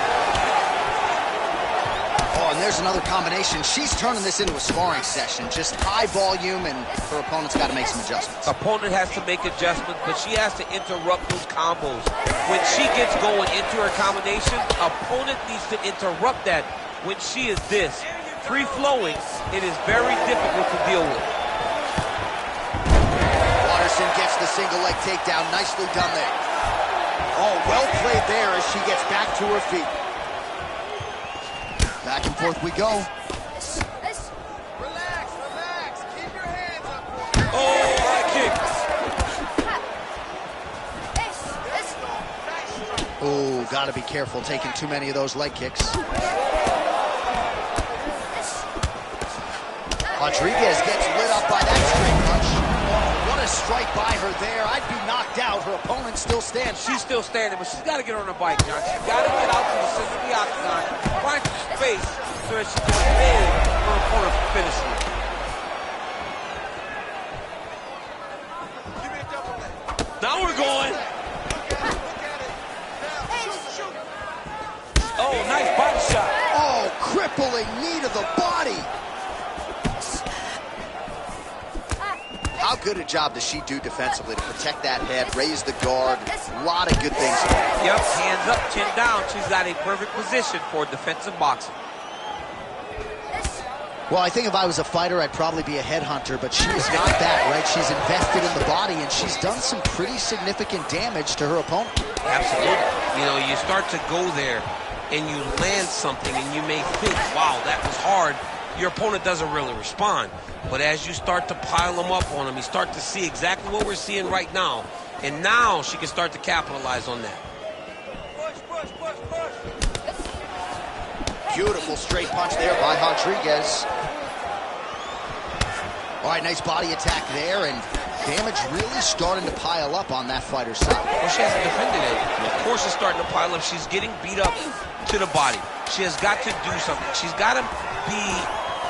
Oh, and there's another combination. She's turning this into a sparring session. Just high volume, and her opponent's got to make some adjustments. Opponent has to make adjustments, but she has to interrupt those combos. When she gets going into her combination, opponent needs to interrupt that. When she is this free-flowing, it is very difficult to deal with. Waterson gets the single leg takedown. Nicely done there. Oh, well played there as she gets back to her feet. Back and forth we go. Relax, relax. Keep your hands up. Oh, high kick. Oh, got to be careful taking too many of those leg kicks. Rodriguez gets lit up by that straight punch. What a strike by her there. I'd be knocked out. Her opponent still stands. She's still standing, but she's got to get on her bike, John. She's got to get out to the center of the octagon, find some space so that she can evade her opponent from finishing it. Give me a double leg. Now we're going. Oh, nice body shot. Oh, crippling knee to the body. How good a job does she do defensively to protect that head, raise the guard? A lot of good things. Yep, hands up, chin down. She's got a perfect position for defensive boxing. Well, I think if I was a fighter, I'd probably be a headhunter, but she is not that, right? She's invested in the body, and she's done some pretty significant damage to her opponent. Absolutely. You know, you start to go there, and you land something, and you may think, wow, that was hard. Your opponent doesn't really respond. But as you start to pile them up on him, you start to see exactly what we're seeing right now. And now she can start to capitalize on that. Push, push, push, push. Beautiful straight punch there by Rodriguez. All right, nice body attack there, and damage really starting to pile up on that fighter's side. Well, she hasn't defended it. Of course it's starting to pile up. She's getting beat up to the body. She has got to do something. She's got to be...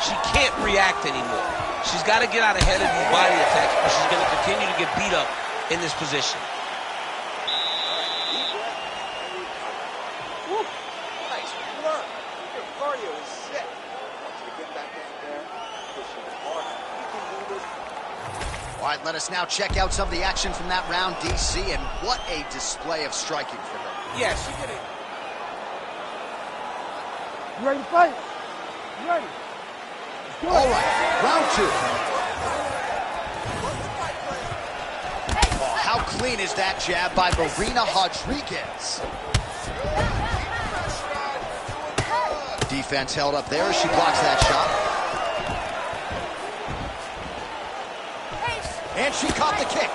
She can't react anymore. She's got to get out ahead of these body attacks, but she's going to continue to get beat up in this position. Woo. Nice work. Your cardio is set. I want you to get back in there, pushing hard. You can do this. All right, let us now check out some of the action from that round, DC, and what a display of striking for her. Yeah, she did it. You ready to fight? You ready? All right, round two. Oh, how clean is that jab by Marina Rodriguez? Defense held up there as she blocks that shot. And she caught the kick.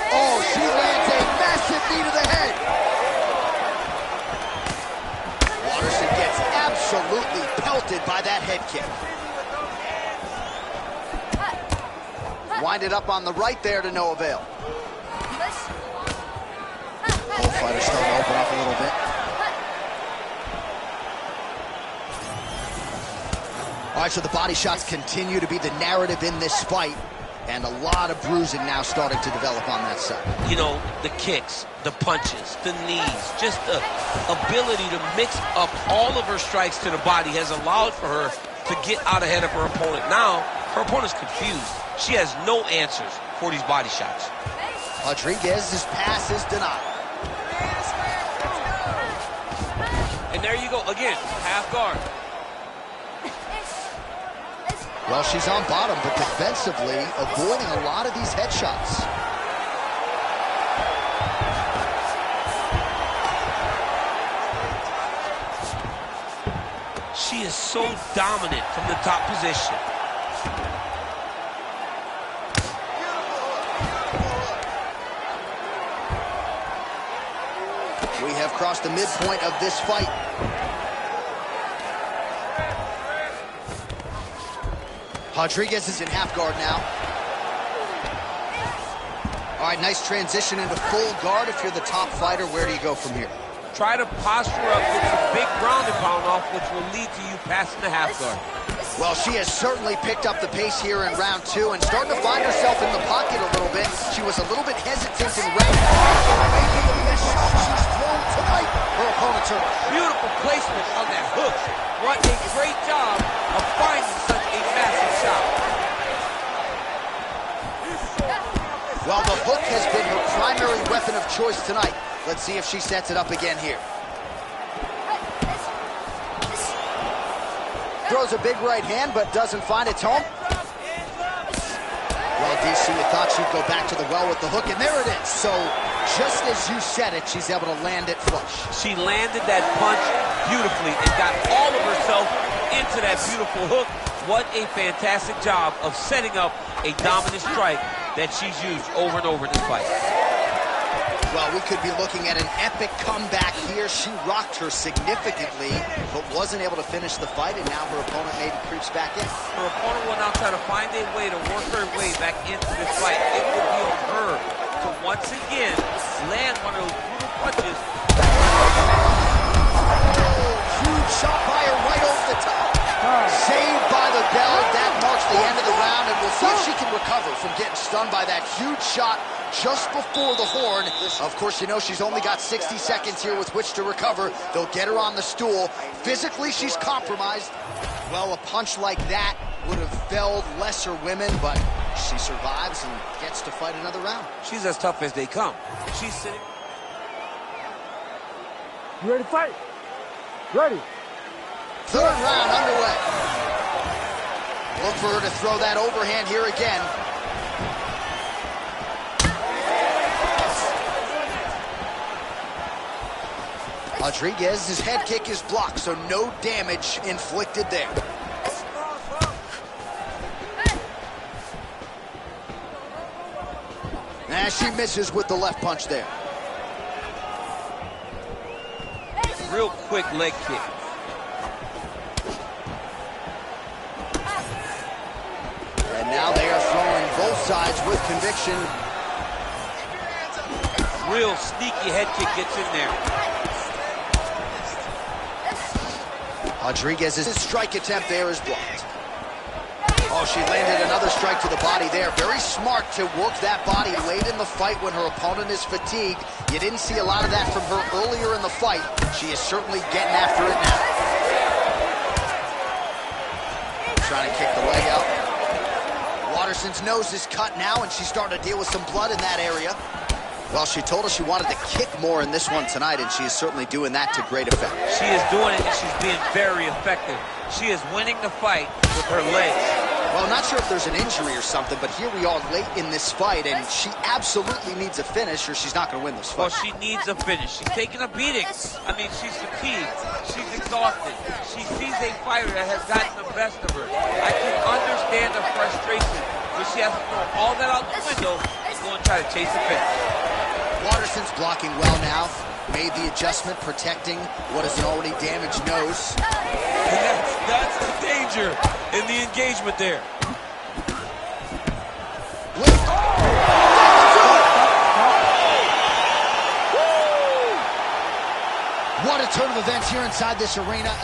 Oh, she lands a massive knee to the head. Waterson gets absolutely pelted by that head kick. Winded up on the right there to no avail. Both fighters starting to open up a little bit. All right, so the body shots continue to be the narrative in this fight, and a lot of bruising now starting to develop on that side. You know, the kicks, the punches, the knees, just the ability to mix up all of her strikes to the body has allowed for her to get out ahead of her opponent. Now, her opponent's confused. She has no answers for these body shots. Rodriguez's pass is denied. And there you go, again, half guard. Well, she's on bottom, but defensively avoiding a lot of these headshots. She is so dominant from the top position. We have crossed the midpoint of this fight. Rodriguez is in half guard now. All right, nice transition into full guard. If you're the top fighter, where do you go from here? Try to posture up with some big ground and pound off, which will lead to you passing the half guard. Well, she has certainly picked up the pace here in round 2 and starting to find herself in the pocket a little bit. She was a little bit hesitant in round 1. Maybe the best shot she's thrown tonight. Her opponent's hurt. Beautiful placement on that hook. What a great job of finding such a massive shot. Well, the hook has been her primary weapon of choice tonight. Let's see if she sets it up again here. Throws a big right hand, but doesn't find its home. Well, DC, you thought she'd go back to the well with the hook, and there it is. So, just as you said it, she's able to land it flush. She landed that punch beautifully and got all of herself into that beautiful hook. What a fantastic job of setting up a dominant strike that she's used over and over in this fight. Well, we could be looking at an epic comeback here. She rocked her significantly, but wasn't able to finish the fight, and now her opponent maybe creeps back in. Her opponent will now try to find a way to work her way back into this fight. It will be on her to once again land one of those brutal punches. Huge shot by her right over the top. Saved by the bell. That marks the end of the round, and we'll see if she can recover from getting stunned by that huge shot just before the horn. Of course, you know she's only got 60 seconds here with which to recover. They'll get her on the stool. Physically, she's compromised. Well, a punch like that would have felled lesser women, but she survives and gets to fight another round. She's as tough as they come. She's sitting. You ready to fight? Ready. Third round underway. Look for her to throw that overhand here again. Rodriguez's head kick is blocked, so no damage inflicted there. And she misses with the left punch there. Real quick leg kick. And now they are throwing both sides with conviction. Real sneaky head kick gets in there. Rodriguez's strike attempt there is blocked. Oh, she landed another strike to the body there. Very smart to work that body late in the fight when her opponent is fatigued. You didn't see a lot of that from her earlier in the fight. She is certainly getting after it now. Trying to kick the leg out. Waterson's nose is cut now, and she's starting to deal with some blood in that area. Well, she told us she wanted to kick more in this one tonight, and she is certainly doing that to great effect. She is doing it, and she's being very effective. She is winning the fight with her legs. Well, I'm not sure if there's an injury or something, but here we are late in this fight, and she absolutely needs a finish or she's not going to win this fight. Well, she needs a finish. She's taking a beating. I mean, she's fatigued. She's exhausted. She sees a fighter that has gotten the best of her. I can understand the frustration, but she has to throw all that out the window and go and try to chase a finish. Waterson's blocking well now. Made the adjustment, protecting what is an already damaged nose. And that's the danger in the engagement there. What a turn of events here inside this arena.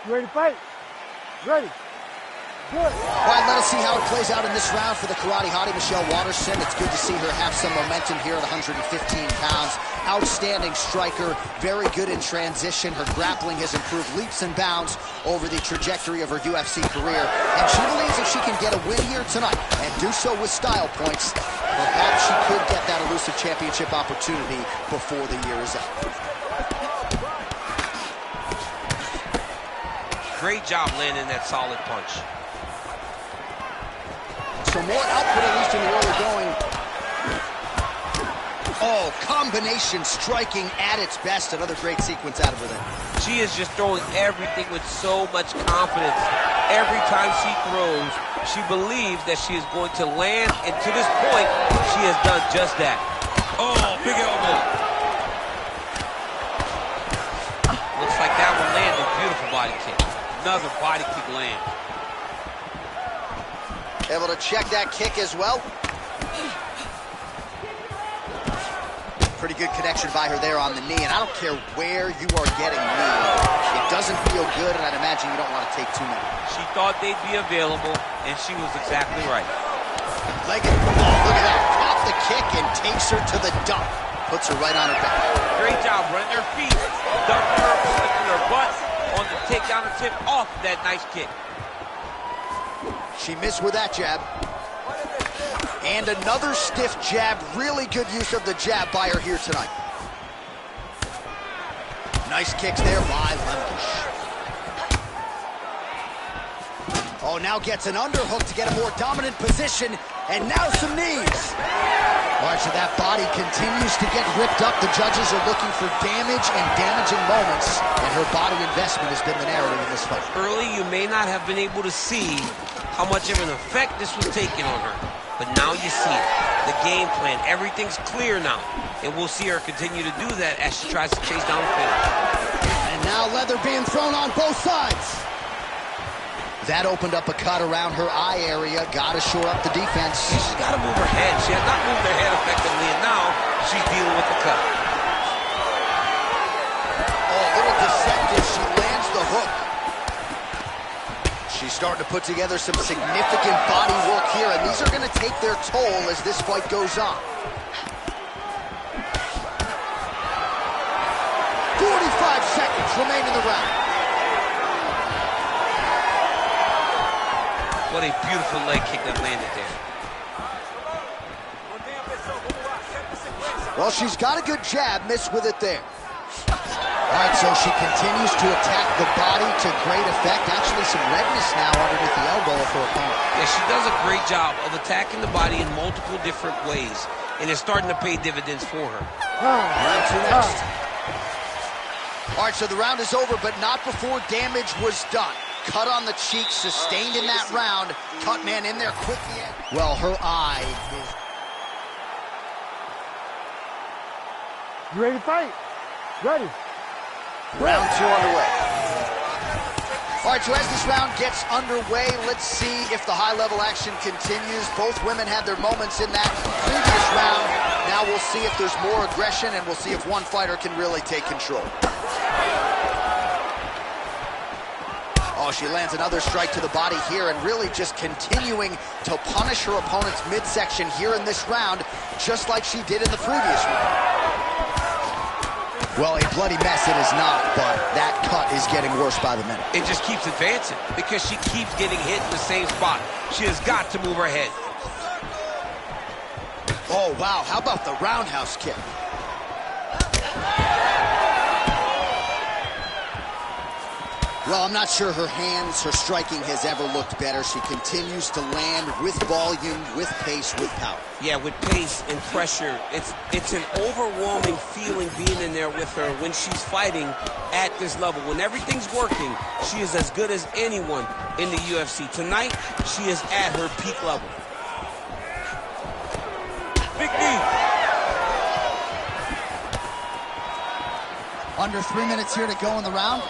You ready to fight? Ready. Good. All right, let us see how it plays out in this round for the karate hottie, Michelle Waterson. It's good to see her have some momentum here at 115 pounds. Outstanding striker, very good in transition. Her grappling has improved leaps and bounds over the trajectory of her UFC career. And she believes if she can get a win here tonight and do so with style points, perhaps she could get that elusive championship opportunity before the year is up. Great job landing that solid punch. So more output, at least in the early going. Oh, combination striking at its best. Another great sequence out of her there. She is just throwing everything with so much confidence. Every time she throws, she believes that she is going to land, and to this point, she has done just that. Oh, big elbow. Looks like that one landed. Beautiful body kick. Another body kick land. Able to check that kick as well. Pretty good connection by her there on the knee, and I don't care where you are getting kneed. It doesn't feel good, and I'd imagine you don't want to take too many. She thought they'd be available, and she was exactly right. Leg it. Oh, look at that. Caught the kick and takes her to the dump. Puts her right on her back. Great job running her feet, dumping her opponent in her butt on the takedown and tip off that nice kick. She missed with that jab. And another stiff jab. Really good use of the jab by her here tonight. Nice kicks there by Lemos. Oh, now gets an underhook to get a more dominant position. And now some knees. All right, so that body continues to get ripped up. The judges are looking for damage and damaging moments. And her body investment has been the narrative in this fight. Early, you may not have been able to see how much of an effect this was taking on her. But now you see it. The game plan, everything's clear now. And we'll see her continue to do that as she tries to chase down the finish. And now leather being thrown on both sides. That opened up a cut around her eye area. Got to shore up the defense. She's got to move her head. She has not moved her head effectively, and now she's dealing with the cut. Oh, a little deceptive. She lands the hook. She's starting to put together some significant body work here, and these are going to take their toll as this fight goes on. 45 seconds remain in the round. What a beautiful leg kick that landed there. Well, she's got a good jab, missed with it there. All right, so she continues to attack the body to great effect. Actually, some redness now underneath the elbow of her opponent. Yeah, she does a great job of attacking the body in multiple different ways, and it's starting to pay dividends for her. Round two next. All right, so the round is over, but not before damage was done. Cut on the cheek, sustained in that round. Cut man in there quickly. Well, her eye is... You ready to fight? Ready. Round two underway. All right, so as this round gets underway, let's see if the high-level action continues. Both women had their moments in that previous round. Now we'll see if there's more aggression, and we'll see if one fighter can really take control. Oh, she lands another strike to the body here, and really just continuing to punish her opponent's midsection here in this round, just like she did in the previous round. Well, a bloody mess it is not, but that cut is getting worse by the minute. It just keeps advancing because she keeps getting hit in the same spot. She has got to move her head. Oh, wow. How about the roundhouse kick? Well, I'm not sure her hands, her striking has ever looked better. She continues to land with volume, with pace, with power. Yeah, with pace and pressure. It's an overwhelming feeling being in there with her when she's fighting at this level. When everything's working, she is as good as anyone in the UFC. Tonight, she is at her peak level. Big knee. Under 3 minutes here to go in the round.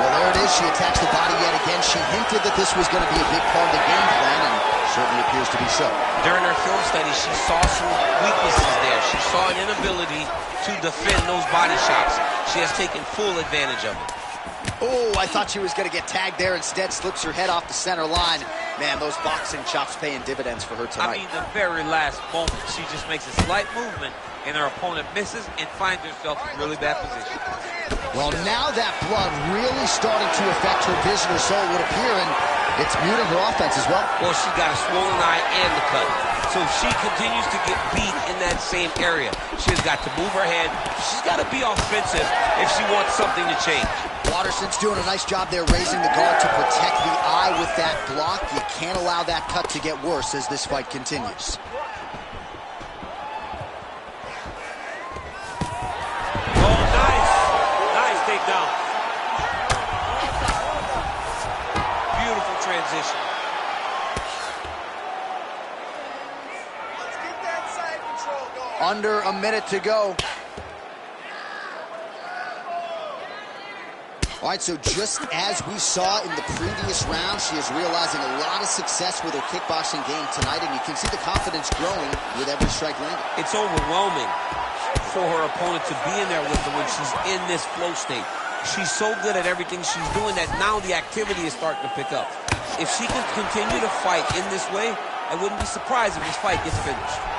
Well, there it is. She attacks the body yet again. Again, she hinted that this was going to be a big part of the game plan, and certainly appears to be so. During her film study, she saw some weaknesses there. She saw an inability to defend those body shots. She has taken full advantage of it. Oh, I thought she was going to get tagged there. Instead, slips her head off the center line. Man, those boxing chops paying dividends for her tonight. I mean, the very last moment, she just makes a slight movement, and her opponent misses and finds herself in a really bad position. Well, now that blood really starting to affect her vision, or so it would appear, and it's muting her offense as well. Well, she got a swollen eye and the cut. So if she continues to get beat in that same area, she's got to move her head. She's got to be offensive if she wants something to change. Waterson's doing a nice job there raising the guard to protect the eye with that block. You can't allow that cut to get worse as this fight continues. Oh, nice. Nice takedown. Beautiful transition. Let's get that side control going. Under a minute to go. All right, so just as we saw in the previous round, she is realizing a lot of success with her kickboxing game tonight, and you can see the confidence growing with every strike landed. It's overwhelming for her opponent to be in there with her when she's in this flow state. She's so good at everything she's doing that now the activity is starting to pick up. If she can continue to fight in this way, I wouldn't be surprised if this fight gets finished.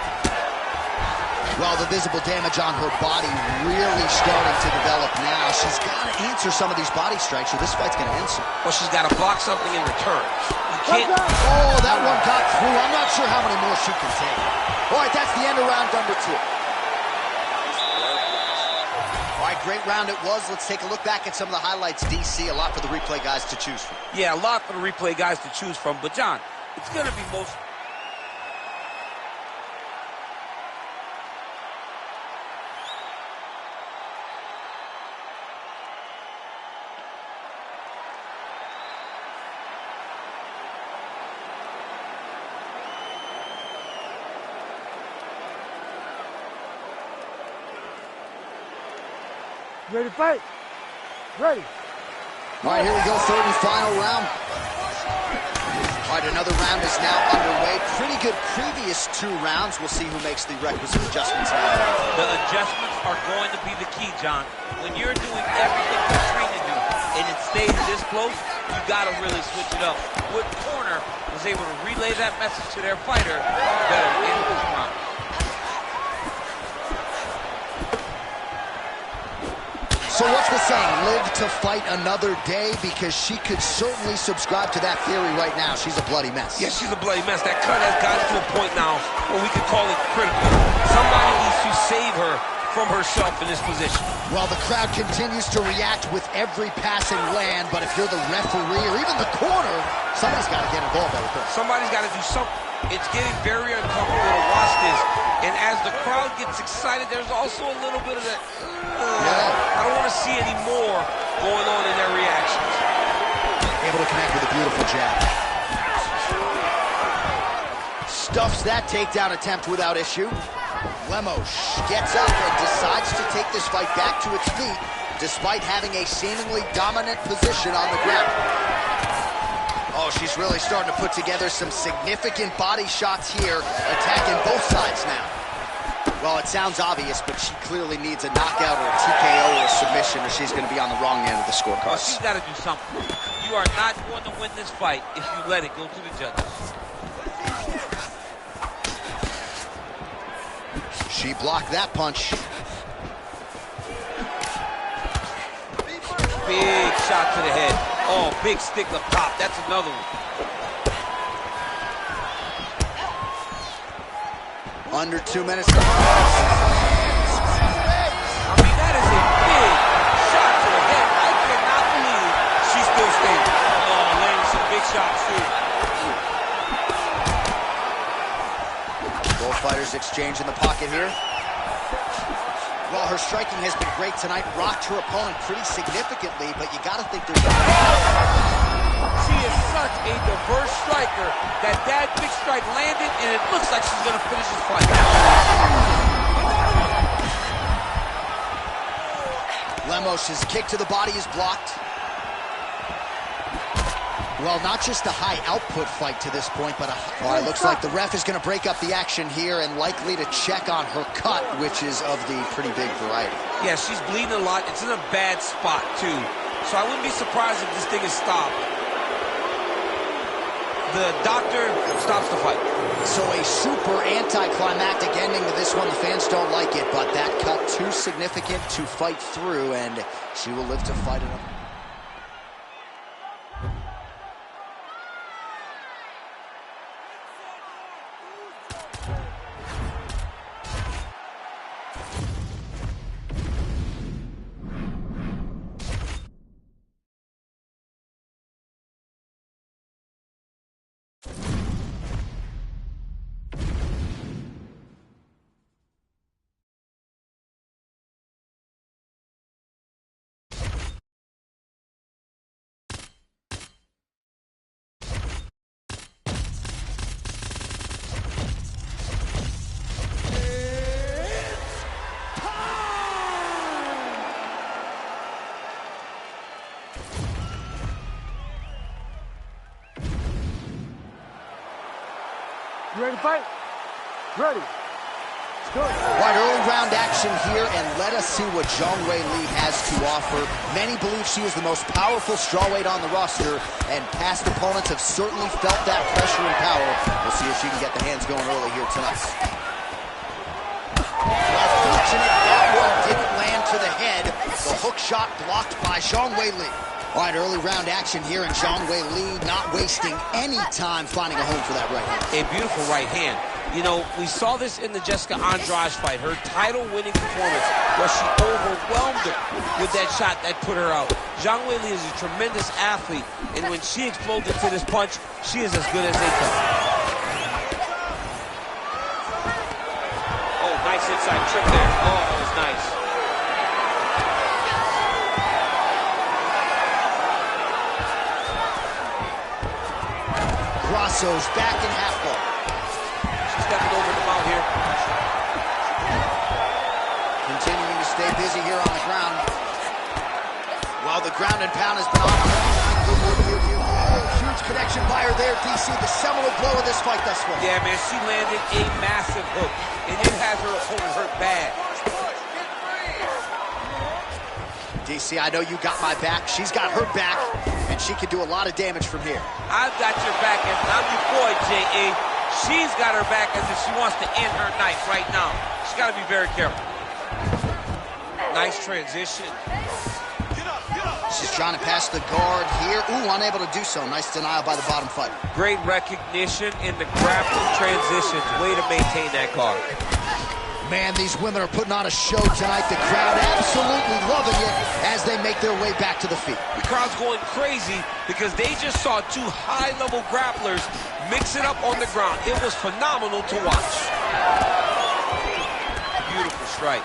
Well, the visible damage on her body really starting to develop now. She's got to answer some of these body strikes or this fight's going to end soon. Well, she's got to block something in return. You can't... Oh, that one got through. I'm not sure how many more she can take. All right, that's the end of round number 2. All right, great round it was. Let's take a look back at some of the highlights, DC. A lot for the replay guys to choose from. Yeah, a lot for the replay guys to choose from. But, John, it's going to be most... Ready to fight? Ready. All right, here we go, third and final round. All right, another round is now underway. Pretty good previous 2 rounds. We'll see who makes the requisite adjustments now. The adjustments are going to be the key, John. When you're doing everything you're trained to do and it stays this close, you got to really switch it up. Wood Corner was able to relay that message to their fighter better in this round. So what's the saying? Live to fight another day? Because she could certainly subscribe to that theory right now. She's a bloody mess. Yeah, she's a bloody mess. That cut has gotten to a point now where we could call it critical. Somebody needs to save her from herself in this position. Well, the crowd continues to react with every passing land, but if you're the referee or even the corner, somebody's got to get involved, I would think. Somebody's got to do something. It's getting very uncomfortable to watch this. And as the crowd gets excited, there's also a little bit of that, I don't want to see any more going on in their reactions. Able to connect with a beautiful jab. Stuffs that takedown attempt without issue. Lemos gets up and decides to take this fight back to its feet, despite having a seemingly dominant position on the ground. Oh, she's really starting to put together some significant body shots here, attacking both sides now. Well, it sounds obvious, but she clearly needs a knockout or a TKO or a submission, or she's going to be on the wrong end of the scorecard. Well, she's got to do something. You are not going to win this fight if you let it go to the judges. She blocked that punch. Big shot to the head. Oh, big stick up top. That's another one. Under 2 minutes to go. I mean, that is a big shot to the head. I cannot believe she's still standing. Oh, landing some big shots, too. Both fighters exchange in the pocket here. Well, her striking has been great tonight. Rocked her opponent pretty significantly, but you got to think there's... She is such a diverse striker that big strike landed, and it looks like she's going to finish this fight. Lemos' kick to the body is blocked. Well, not just a high-output fight to this point, but all right, looks like the ref is going to break up the action here and likely to check on her cut, which is of the pretty big variety. Yeah, she's bleeding a lot. It's in a bad spot, too. So I wouldn't be surprised if this thing is stopped. The doctor stops the fight. So a super anticlimactic ending to this one. The fans don't like it, but that cut too significant to fight through, and she will live to fight it up. You ready to fight? Ready. Let's go. All right, early round action here, and let us see what Zhang Weili has to offer. Many believe she is the most powerful strawweight on the roster, and past opponents have certainly felt that pressure and power. We'll see if she can get the hands going early here tonight. Well, fortunate that one didn't land to the head. The hook shot blocked by Zhang Weili. All right, early round action here, and Zhang Weili not wasting any time finding a home for that right hand. A beautiful right hand. You know, we saw this in the Jessica Andrade fight, her title-winning performance, where she overwhelmed her with that shot that put her out. Zhang Weili is a tremendous athlete, and when she explodes into this punch, she is as good as they come. Oh, nice inside trick there. Oh, that was nice. Grasso's back in half guard. She's stepping over the mount here. Continuing to stay busy here on the ground. Well, the ground and pound has been on. Huge connection by her there, DC. The seminal blow of this fight thus far. Yeah, man, she landed a massive hook, and it has her opponent hurt bad. DC, I know you got my back. She's got her back, and she can do a lot of damage from here. I've got your back, and I'm your boy, J.A. She's got her back as if she wants to end her night right now. She's got to be very careful. Nice transition. She's trying to pass the guard here. Ooh, unable to do so. Nice denial by the bottom fighter. Great recognition in the grappling transitions. Way to maintain that guard. Man, these women are putting on a show tonight. The crowd absolutely loving it as they make their way back to the feet. The crowd's going crazy because they just saw two high-level grapplers mix it up on the ground. It was phenomenal to watch. Beautiful strike.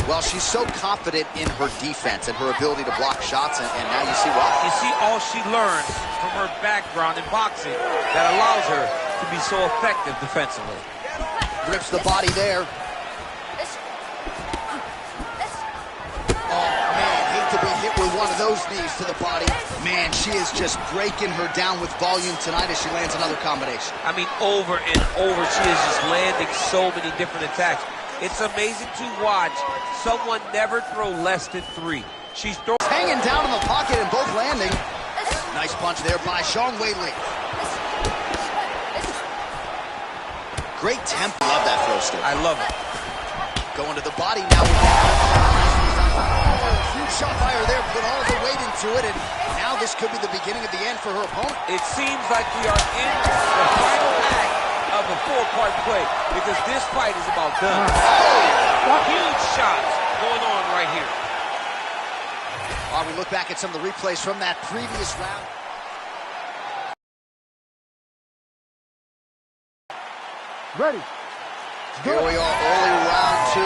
Well, she's so confident in her defense and her ability to block shots, and now you see why. You see all she learned from her background in boxing that allows her to be so effective defensively. Rips the body there. Oh, man, hate to be hit with one of those knees to the body. Man, she is just breaking her down with volume tonight as she lands another combination. I mean, over and over, she is just landing so many different attacks. It's amazing to watch someone never throw less than 3. She's hanging down in the pocket and both landing. Nice punch there by Zhang Weili. Great tempo. Love that throw stick. I love it. Going to the body now. Huge shot by her there, put all of the weight into it, and now this could be the beginning of the end for her opponent. It seems like we are in the final act of a 4-part play because this fight is about done. Oh, huge shots going on right here. While we look back at some of the replays from that previous round. Ready. Here we are, early round 2.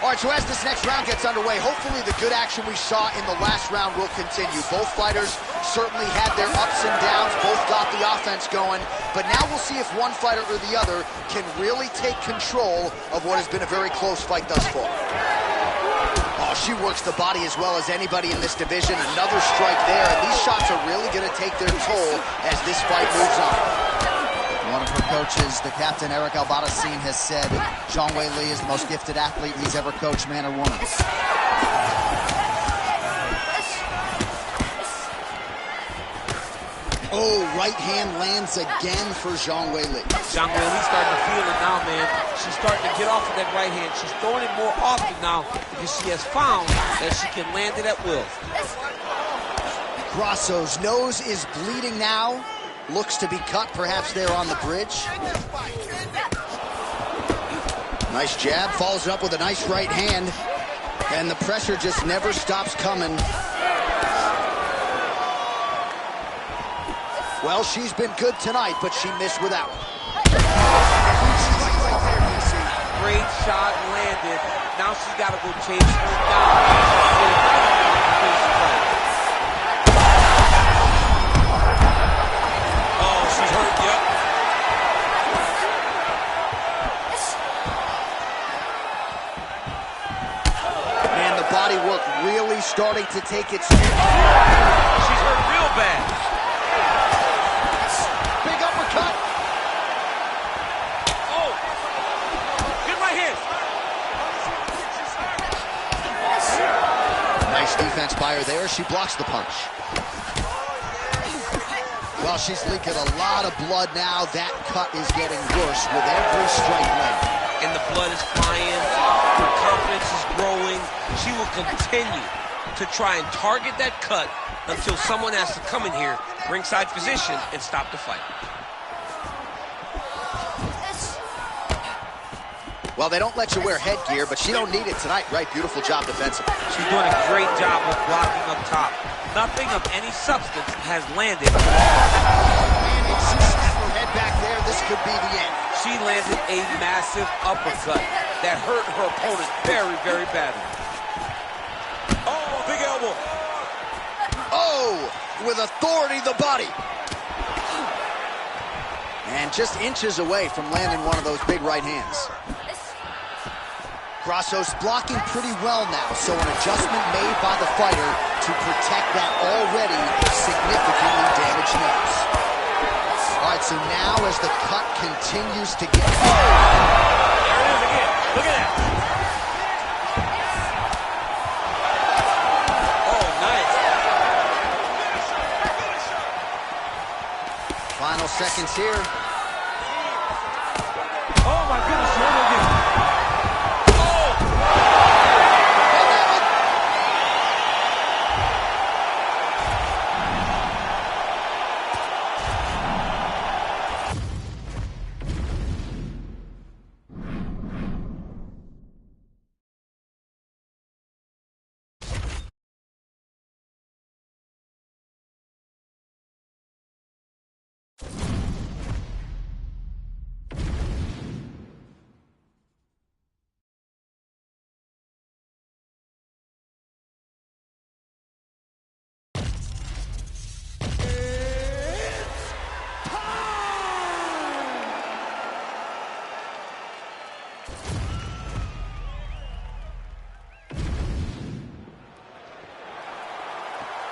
All right, so as this next round gets underway, hopefully the good action we saw in the last round will continue. Both fighters certainly had their ups and downs, both got the offense going, but now we'll see if one fighter or the other can really take control of what has been a very close fight thus far. Oh, she works the body as well as anybody in this division. Another strike there, and these shots are really going to take their toll as this fight moves on. One of her coaches, the captain, Eric Albarracin, has said Zhang Weili is the most gifted athlete he's ever coached, man or woman. Oh, right hand lands again for Zhang Weili. Zhang Weili's starting to feel it now, man. She's starting to get off of that right hand. She's throwing it more often now because she has found that she can land it at will. Grasso's nose is bleeding now. Looks to be cut, perhaps there on the bridge. Nice jab, follows it up with a nice right hand. And the pressure just never stops coming. Well, she's been good tonight, but she missed without. Great shot landed. Now she's got to go chase her down. Oh, she's hurt, yep. Man, the body work really starting to take its toll. She's hurt real bad. Big uppercut. Oh! Good right hand. Nice defense by her there. She blocks the punch. Well, she's leaking a lot of blood now. That cut is getting worse with every strike landed. And the blood is flying. Her confidence is growing. She will continue to try and target that cut until someone has to come in here, ringside position, and stop the fight. Well, they don't let you wear headgear, but she don't need it tonight, right? Beautiful job defensively. She's doing a great job of blocking up top. Nothing of any substance has landed. And if she snapped her head back there, this could be the end. She landed a massive uppercut that hurt her opponent very, very badly. Oh, big elbow. Oh, with authority, the body. And just inches away from landing one of those big right hands. Grasso's blocking pretty well now, so an adjustment made by the fighter to protect that already significantly damaged nose. All right, so now as the cut continues to get... There it is again. Look at that. Oh, nice. Final seconds here. Oh, my goodness. Here we go.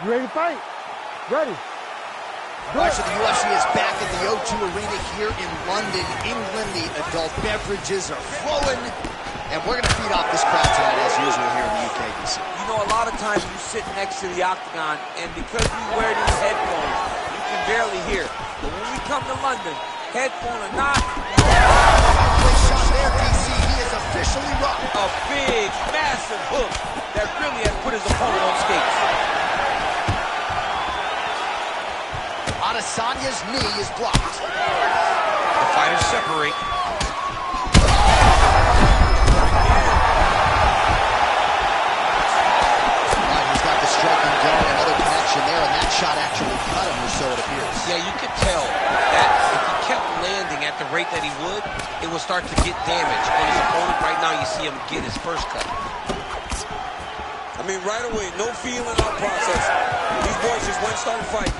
You ready to fight? Ready. All right, so the UFC is back at the O2 Arena here in London, England. The adult beverages are flowing, and we're going to feed off this crowd tonight as usual here in the UK, DC. You know, a lot of times you sit next to the octagon, and because you wear these headphones, you can barely hear. But when we come to London, headphone or not, Great shot there, DC. He is officially rocked. a big, massive hook that really has put his opponent on skates. Adesanya's knee is blocked. The fighters separate. He's got the striking going, another connection there, and that shot actually cut him, or so it appears. Yeah, you could tell that if he kept landing at the rate that he would, it would start to get damage on his opponent. Right now, you see him get his first cut. I mean, right away, no feeling out process. These boys just went and started fighting.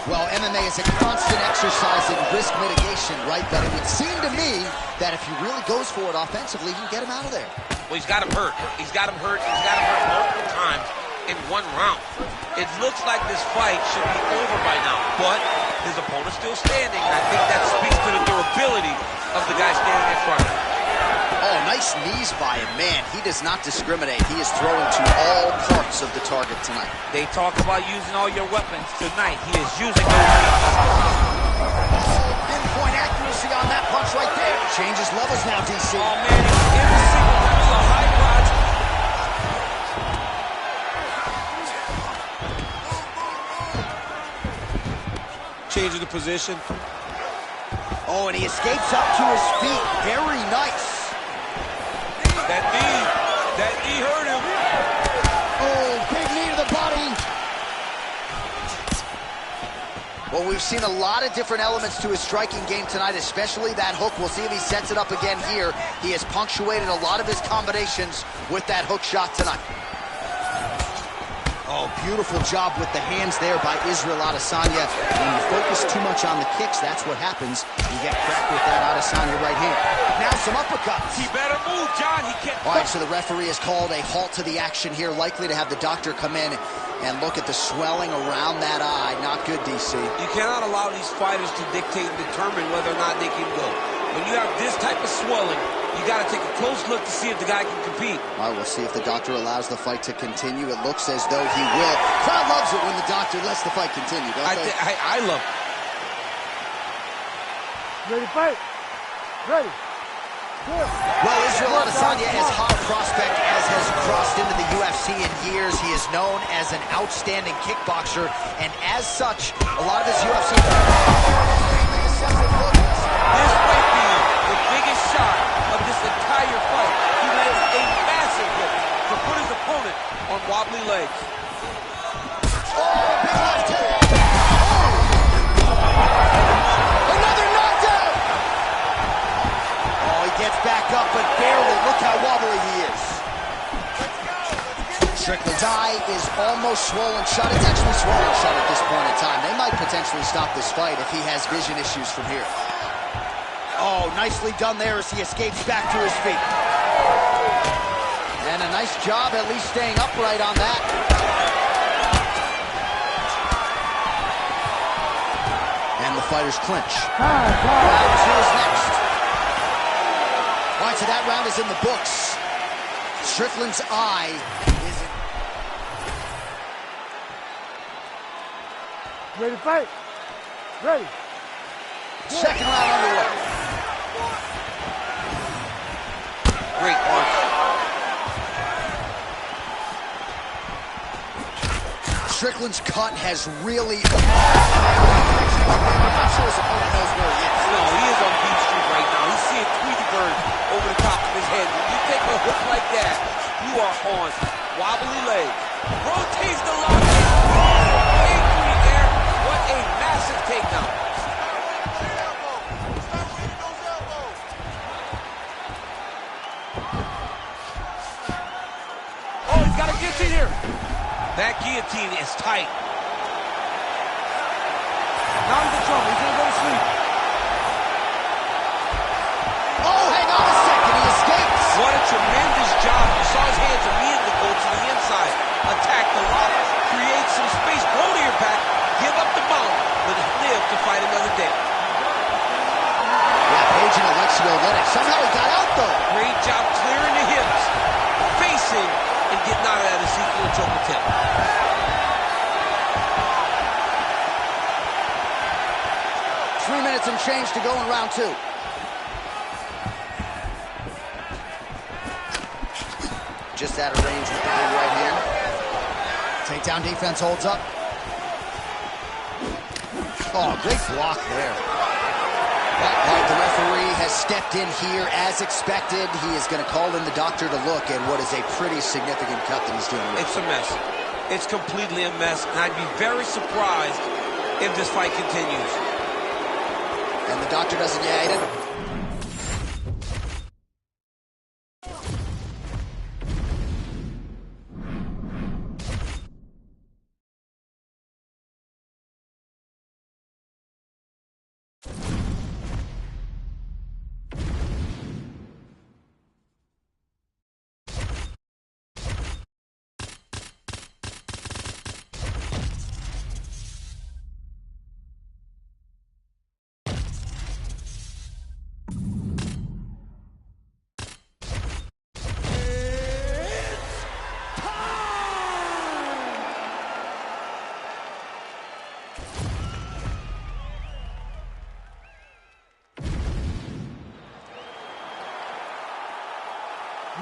Well, MMA is a constant exercise in risk mitigation, right? But it would seem to me that if he really goes for it offensively, he can get him out of there. Well, he's got him hurt. He's got him hurt. He's got him hurt multiple times in one round. It looks like this fight should be over by now, but his opponent's still standing, and I think that speaks to the durability of the guy standing in front of him. Oh, nice knees by him. Man, he does not discriminate. He is throwing to all parts of the target tonight. They talk about using all your weapons. Tonight, he is using those weapons. Pinpoint accuracy on that punch right there. Changes levels now, DC. Oh, man, every single time it's a high crotch. Changing the position. Oh, and he escapes up to his feet. Very nice. That knee hurt him. Oh, big knee to the body. Well, we've seen a lot of different elements to his striking game tonight, especially that hook. We'll see if he sets it up again here. He has punctuated a lot of his combinations with that hook shot tonight. Oh, beautiful job with the hands there by Israel Adesanya. When you focus too much on the kicks, that's what happens. You get cracked with that Adesanya right hand. Now some uppercuts. He better move, John. He can't. All right, so the referee has called a halt to the action here, likely to have the doctor come in and look at the swelling around that eye. Not good, DC. You cannot allow these fighters to dictate and determine whether or not they can go. When you have this type of swelling, you got to take a close look to see if the guy can compete. All right, we'll see if the doctor allows the fight to continue. It looks as though he will. Crowd loves it when the doctor lets the fight continue, don't they? I love it. Ready to fight? Ready. Good. Well, Israel Adesanya, as hot a prospect as has crossed into the UFC in years, he is known as an outstanding kickboxer, and as such, a lot of his UFC... This might be the biggest shot of this entire fight. He lands a massive hook to put his opponent on wobbly legs. Oh, big left hook! Another knockdown! Oh, he gets back up, but barely. Look how wobbly he is. Strickland's eye is almost swollen shut. It's actually swollen shut at this point in time. They might potentially stop this fight if he has vision issues from here. Oh, nicely done there as he escapes back to his feet. And a nice job at least staying upright on that. And the fighters clinch. Round two is next. All right, so that round is in the books. Strickland's eye is... Ready to fight? Ready. Second round underway. Great punch. Strickland's cut has really... I'm not sure his opponent knows where he is. No, he is on Beach Street right now. He's seeing Tweety Bird over the top of his head. When you take a hook like that, you are on wobbly legs. Rotates the lock. Way through the air. What a massive takedown. Oh, he's got a guillotine here. That guillotine is tight. Now he's in trouble. He's gonna go to sleep. Oh, hang on a second. He escapes. What a tremendous job. You saw his hands immediately go to the inside. Attack the lock. Create some space. Blow to your back. Give up the mount. But live to fight another day. Yeah, Page and Alexio Olenek. Somehow he got out, though. Great job clearing the hips. Facing and getting out of that Ezekiel choke attempt. 3 minutes and change to go in round two. Just out of range with the big right hand. Takedown defense holds up. Oh, great block there. All right, the referee has stepped in here as expected. He is going to call in the doctor to look at what is a pretty significant cut that he's dealing with. It's a mess. It's completely a mess, and I'd be very surprised if this fight continues. And the doctor doesn't, yeah, he didn't.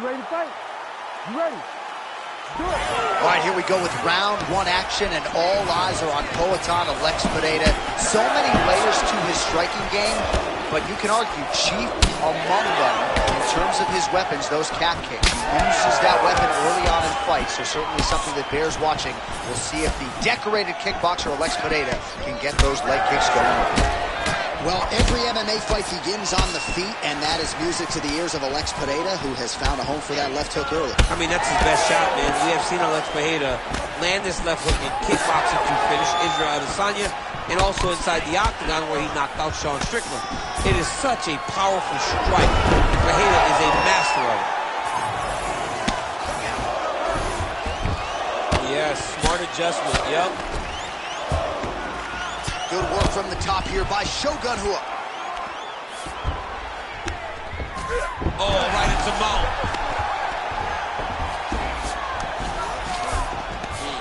You ready to fight? You ready? Do it. All right, here we go with round one action, and all eyes are on Poatan Alex Pereira. So many layers to his striking game, but you can argue chief among them in terms of his weapons, those calf kicks. He uses that weapon early on in fights, so certainly something that bears watching. We'll see if the decorated kickboxer Alex Pereira can get those leg kicks going. Well, every MMA fight begins on the feet, and that is music to the ears of Alex Pereira, who has found a home for that left hook early. I mean, that's his best shot, man. We have seen Alex Pereira land this left hook in kickboxing to finish Israel Adesanya, and also inside the octagon where he knocked out Sean Strickland. It is such a powerful strike. Pereira is a master of it. Yes, smart adjustment, yep. Good work from the top here by Shogun Rua. Oh, right into mount.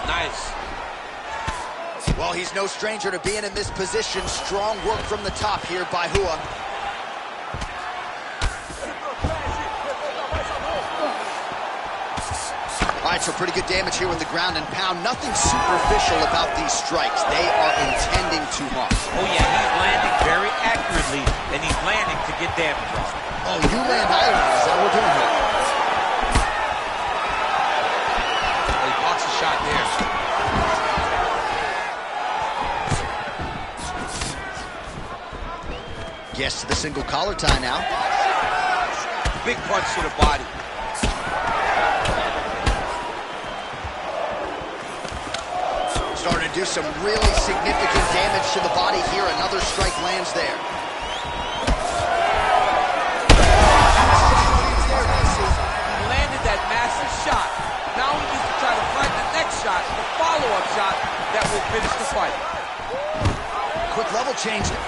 Nice. Well, he's no stranger to being in this position. Strong work from the top here by Rua. All right, so pretty good damage here with the ground and pound. Nothing superficial about these strikes. They are intending to harm. Oh, yeah, he's landing very accurately, and he's landing to get damage off. Oh, you land island. Is that what we're doing here? Oh, he blocks a shot there. Gets to the single collar tie now. Big punch to the body. Starting to do some really significant damage to the body here. Another strike lands there. He landed that massive shot. Now he needs to try to find the next shot, the follow-up shot that will finish the fight. Quick level change. Oh!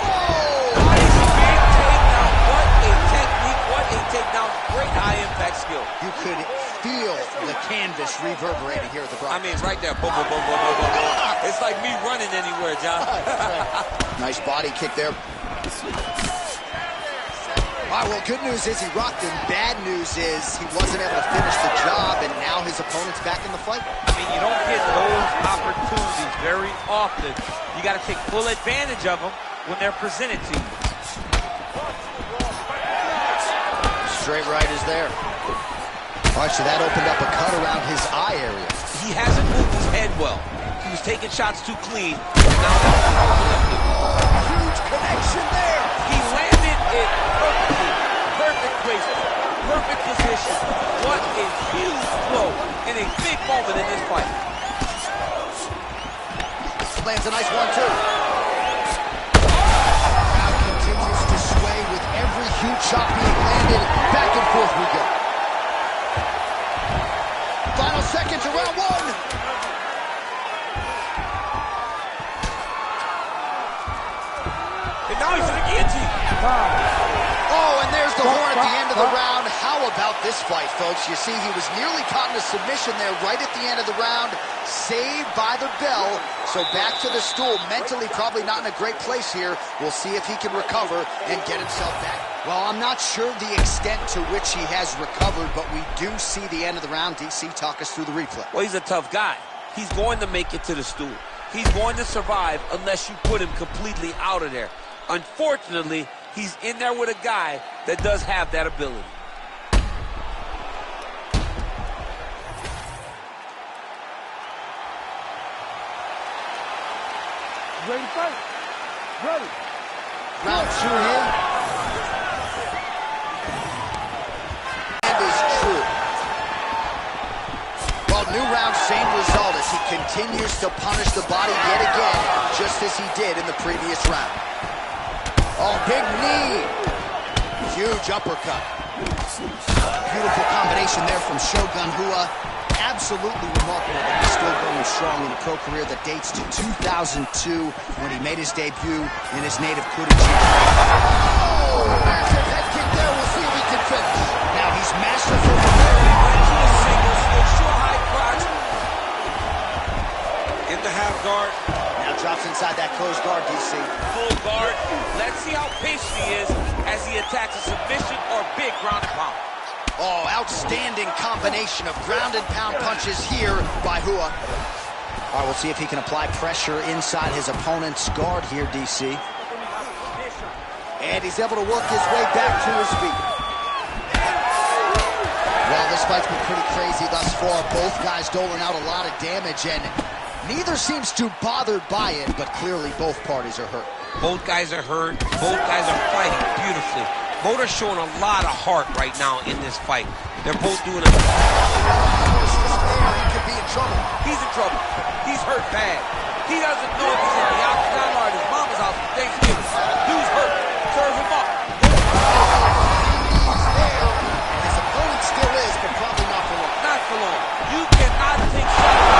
What a big takedown. What a technique. What a takedown. Great high-impact skill. You could feel the canvas reverberating here at the I broadcast. mean, it's right there. Boom, boom, boom, boom, boom, boom, boom. It's like me running anywhere, John. Nice body kick there. All right, well, good news is he rocked him. Bad news is he wasn't able to finish the job, and now his opponent's back in the fight. I mean, you don't get those opportunities very often. You got to take full advantage of them when they're presented to you. Straight right is there. All right, so that opened up a cut around his eye area. He hasn't moved his head well. He was taking shots too clean. And now that's Huge connection there. he landed it perfectly. Perfect placement. Perfect position. What a huge blow in a big moment in this fight. Lands a nice one, too. Crowd continues to sway with every huge shot being landed. Back and forth we go. Final seconds of round one. And now he's in the guillotine. Oh, and there's the horn at the end of the round. How about this fight, folks? You see, he was nearly caught in a submission there right at the end of the round. Saved by the bell. So back to the stool. Mentally probably not in a great place here. We'll see if he can recover and get himself back. Well, I'm not sure the extent to which he has recovered, but we do see the end of the round. DC, talk us through the replay. Well, he's a tough guy. He's going to make it to the stool. He's going to survive unless you put him completely out of there. Unfortunately, he's in there with a guy that does have that ability. Ready to fight? Ready. Round two here. And is true. Well, new round, same result as he continues to punish the body yet again, just as he did in the previous round. Oh, big knee. Huge uppercut. Beautiful combination there from Shogun Rua. Absolutely remarkable that he's still going strong in a pro career that dates to 2002 when he made his debut in his native Curitiba. Oh, massive head kick there. We'll see if he can finish. Now he's masterful from there. In the half guard. Now drops inside that closed guard, DC. Full guard. Let's see how patient he is as he attacks a submission or big ground and pound. Oh, outstanding combination of ground and pound punches here by Rua. All right, we'll see if he can apply pressure inside his opponent's guard here, DC. And he's able to work his way back to his feet. Well, this fight's been pretty crazy thus far. Both guys doling out a lot of damage, and neither seems too bothered by it, but clearly both parties are hurt. Both guys are hurt. Both guys are fighting beautifully. Both are showing a lot of heart right now in this fight. They're both doing a... He could be in trouble. He's in trouble. He's hurt bad. He doesn't know if he's in the octagon or at his mama's house for Thanksgiving. Dude's hurt. Serve him up. He's there, and his opponent still is, but probably not for long. Not for long. You cannot take shots.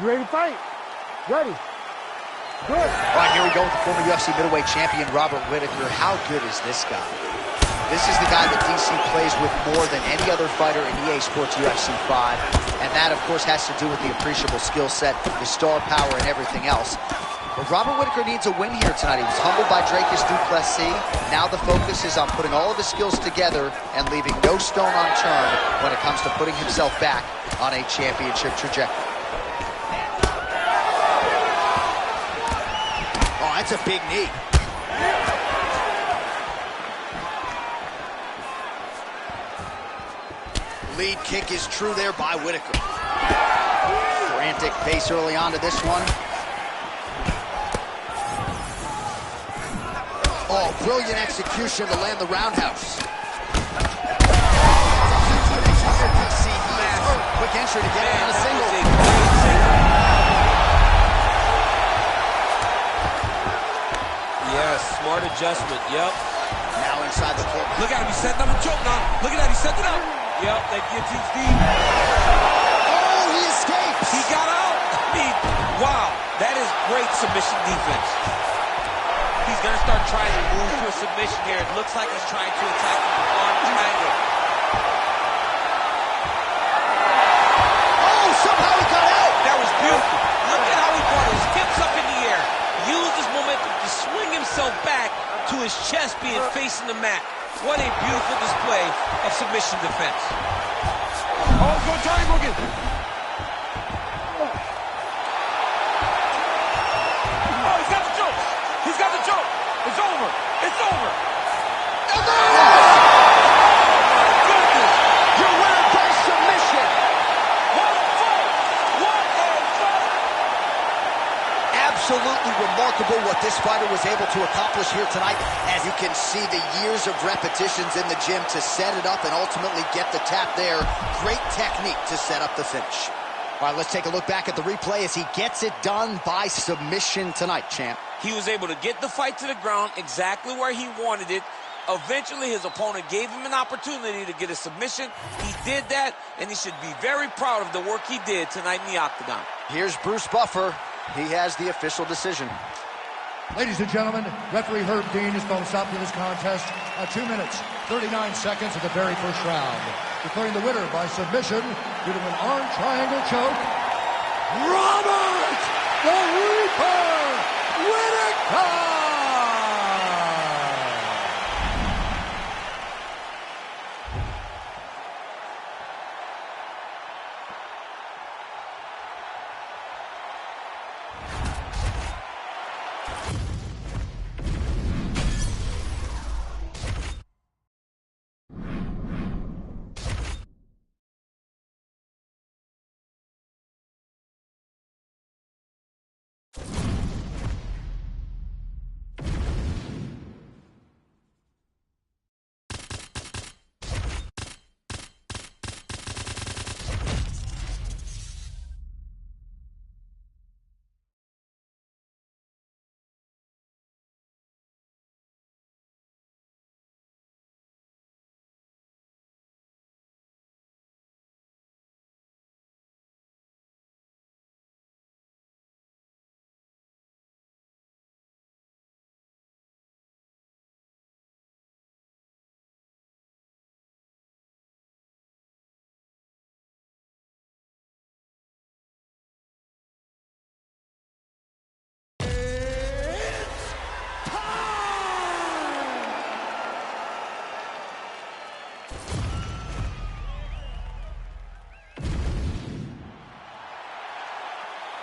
You ready to fight? Ready. Good. All right, here we go with the former UFC middleweight champion, Robert Whittaker. How good is this guy? This is the guy that DC plays with more than any other fighter in EA Sports UFC 5. And that, of course, has to do with the appreciable skill set, the star power, and everything else. But Robert Whittaker needs a win here tonight. He was humbled by Dricus du Plessis. Now the focus is on putting all of his skills together and leaving no stone unturned when it comes to putting himself back on a championship trajectory. Oh, that's a big knee. Lead kick is true there by Whittaker. Frantic pace early on to this one. Oh, brilliant execution to land the roundhouse. Quick entry to get in a single. Yes, smart adjustment, yep. Now inside the court. Look at him, he's setting up a choke now. Look at that, he set it up. Yep, that guillotine's deep. Oh, he escapes. He got out. I mean, wow, that is great submission defense. He's going to start trying to move to a submission here. It looks like he's trying to attack on triangle. Oh, somehow he got out. That was beautiful. Look at how he brought his hips up in the air. Used his momentum to swing himself back to his chest being facing the mat. What a beautiful display of submission defense. Oh, go triangle again. Oh, he's got the choke. He's got the choke. It's over. It's over. Oh, my goodness. Your winner by submission. What a fight. What a fight. Absolutely remarkable what this fighter was able to accomplish here tonight. As you can see, the years of repetitions in the gym to set it up and ultimately get the tap there. Great technique to set up the finish. All right, let's take a look back at the replay as he gets it done by submission tonight, champ. He was able to get the fight to the ground exactly where he wanted it. Eventually, his opponent gave him an opportunity to get a submission. He did that, and he should be very proud of the work he did tonight in the octagon. Here's Bruce Buffer. He has the official decision. Ladies and gentlemen, referee Herb Dean has called a stop to this contest at 2 minutes, 39 seconds of the very first round. Declaring the winner by submission due to an arm triangle choke, Robert the Reaper Whittaker!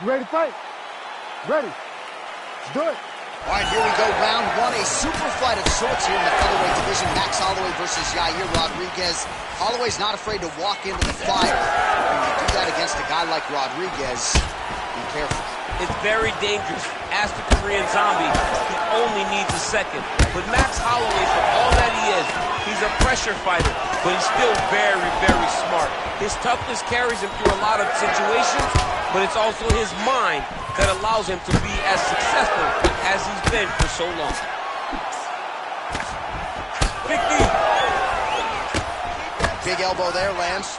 You ready to fight? Ready. Let's do it. All right, here we go, round one, a super fight of sorts here in the featherweight division. Max Holloway versus Yair Rodriguez. Holloway's not afraid to walk into the fire. When you do that against a guy like Rodriguez, be careful. It's very dangerous. Ask the Korean Zombie, he only needs a second. But Max Holloway, for all that he is, he's a pressure fighter, but he's still very, very smart. His toughness carries him through a lot of situations, but it's also his mind that allows him to be as successful as he's been for so long. Big knee. Big elbow there, Lance.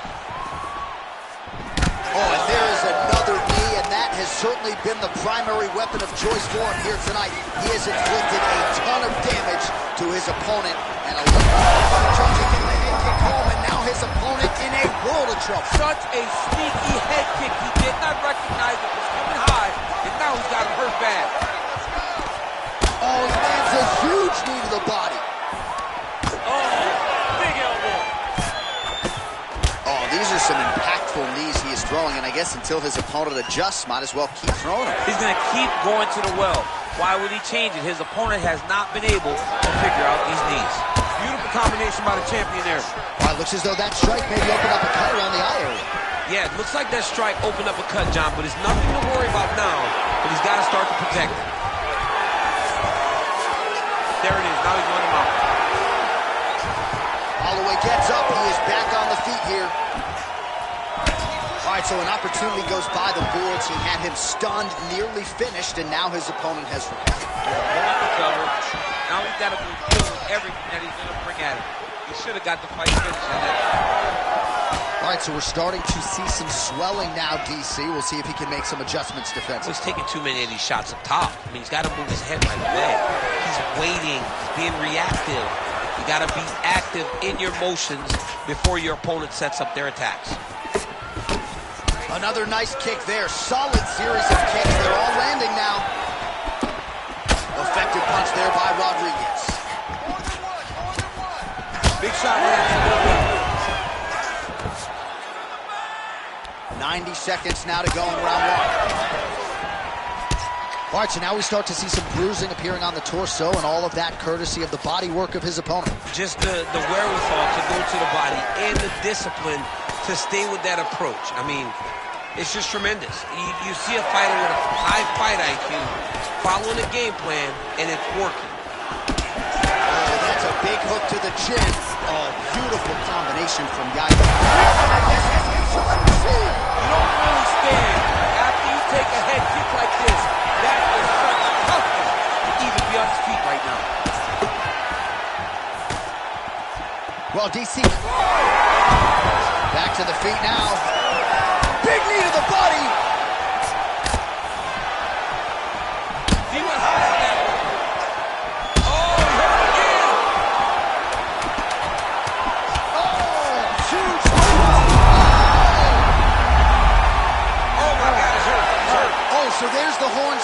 Oh, and there is another knee, and that has certainly been the primary weapon of choice for him here tonight. He has inflicted a ton of damage to his opponent, and a trying to get the head kick home, and now his opponent in a world of trouble. Such a sneaky head kick. He did not recognize it was coming high, and now he's got him hurt bad. Oh, he lands a huge knee to the body. Oh, big elbow. Oh, these are some impactful knees he is throwing, and I guess until his opponent adjusts, might as well keep throwing them. He's going to keep going to the well. Why would he change it? His opponent has not been able to figure out these knees. Beautiful combination by the champion there. Well, it looks as though that strike maybe opened up a cut around the eye area. Yeah, it looks like that strike opened up a cut, John, but it's nothing to worry about now, but he's got to start to protect it. There it is. Now he's on him out. Holloway gets up. He is back on the feet here. All right, so an opportunity goes by the boards. He had him stunned, nearly finished, and now his opponent has recovered. Now he's got to be feeling everything that he's going to bring at him. He should have got the fight finished in that. All right, so we're starting to see some swelling now, DC. We'll see if he can make some adjustments defensively. He's taking too many of these shots up top. I mean, he's got to move his head right away. He's waiting. He's being reactive. You got to be active in your motions before your opponent sets up their attacks. Another nice kick there. Solid series of kicks. They're all landing now. Effective punch there by Rodriguez. Big shot lands. 90 seconds now to go in round one. All right, so now we start to see some bruising appearing on the torso, and all of that courtesy of the body work of his opponent. Just the wherewithal to go to the body and the discipline to stay with that approach. I mean, it's just tremendous. You see a fighter with a high fight IQ following a game plan, and it's working. Oh, that's a big hook to the chin. Oh, beautiful combination from Yair. You don't understand. After you take a head kick like this, that is such toughness to even be on his feet right now. Well, DC. Back to the feet now. Big knee to the body. He went high on that one.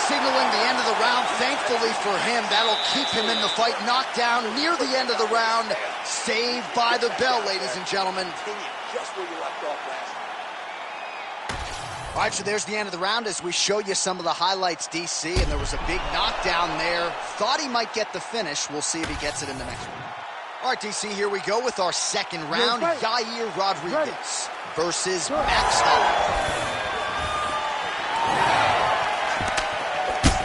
signaling the end of the round. Thankfully for him, that'll keep him in the fight. Knocked down near the end of the round. Saved by the bell, ladies and gentlemen. Continue just where you left off last time. All right, so there's the end of the round as we show you some of the highlights, DC, and there was a big knockdown there. Thought he might get the finish. We'll see if he gets it in the next one. All right, DC, here we go with our second round. Yair Rodriguez versus Max Holloway.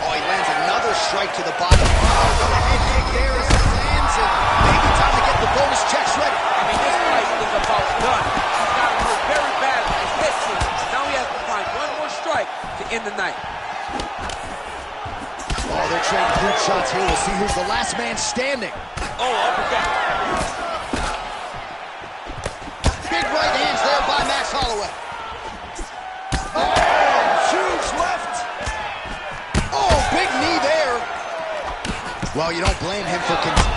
Oh, he lands another strike to the body. Oh, the head kick there as it lands, and maybe time to get the bonus checks ready. I mean, this fight is about done. He's got him hurt very bad with his head kick. Now he has to find one more strike to end the night. Oh, they're trading good shots here. We'll see who's the last man standing. Oh, uppercut. Big right hands there by Max Holloway. Oh, huge left. Oh, big knee there. Well, you don't blame him for continuing.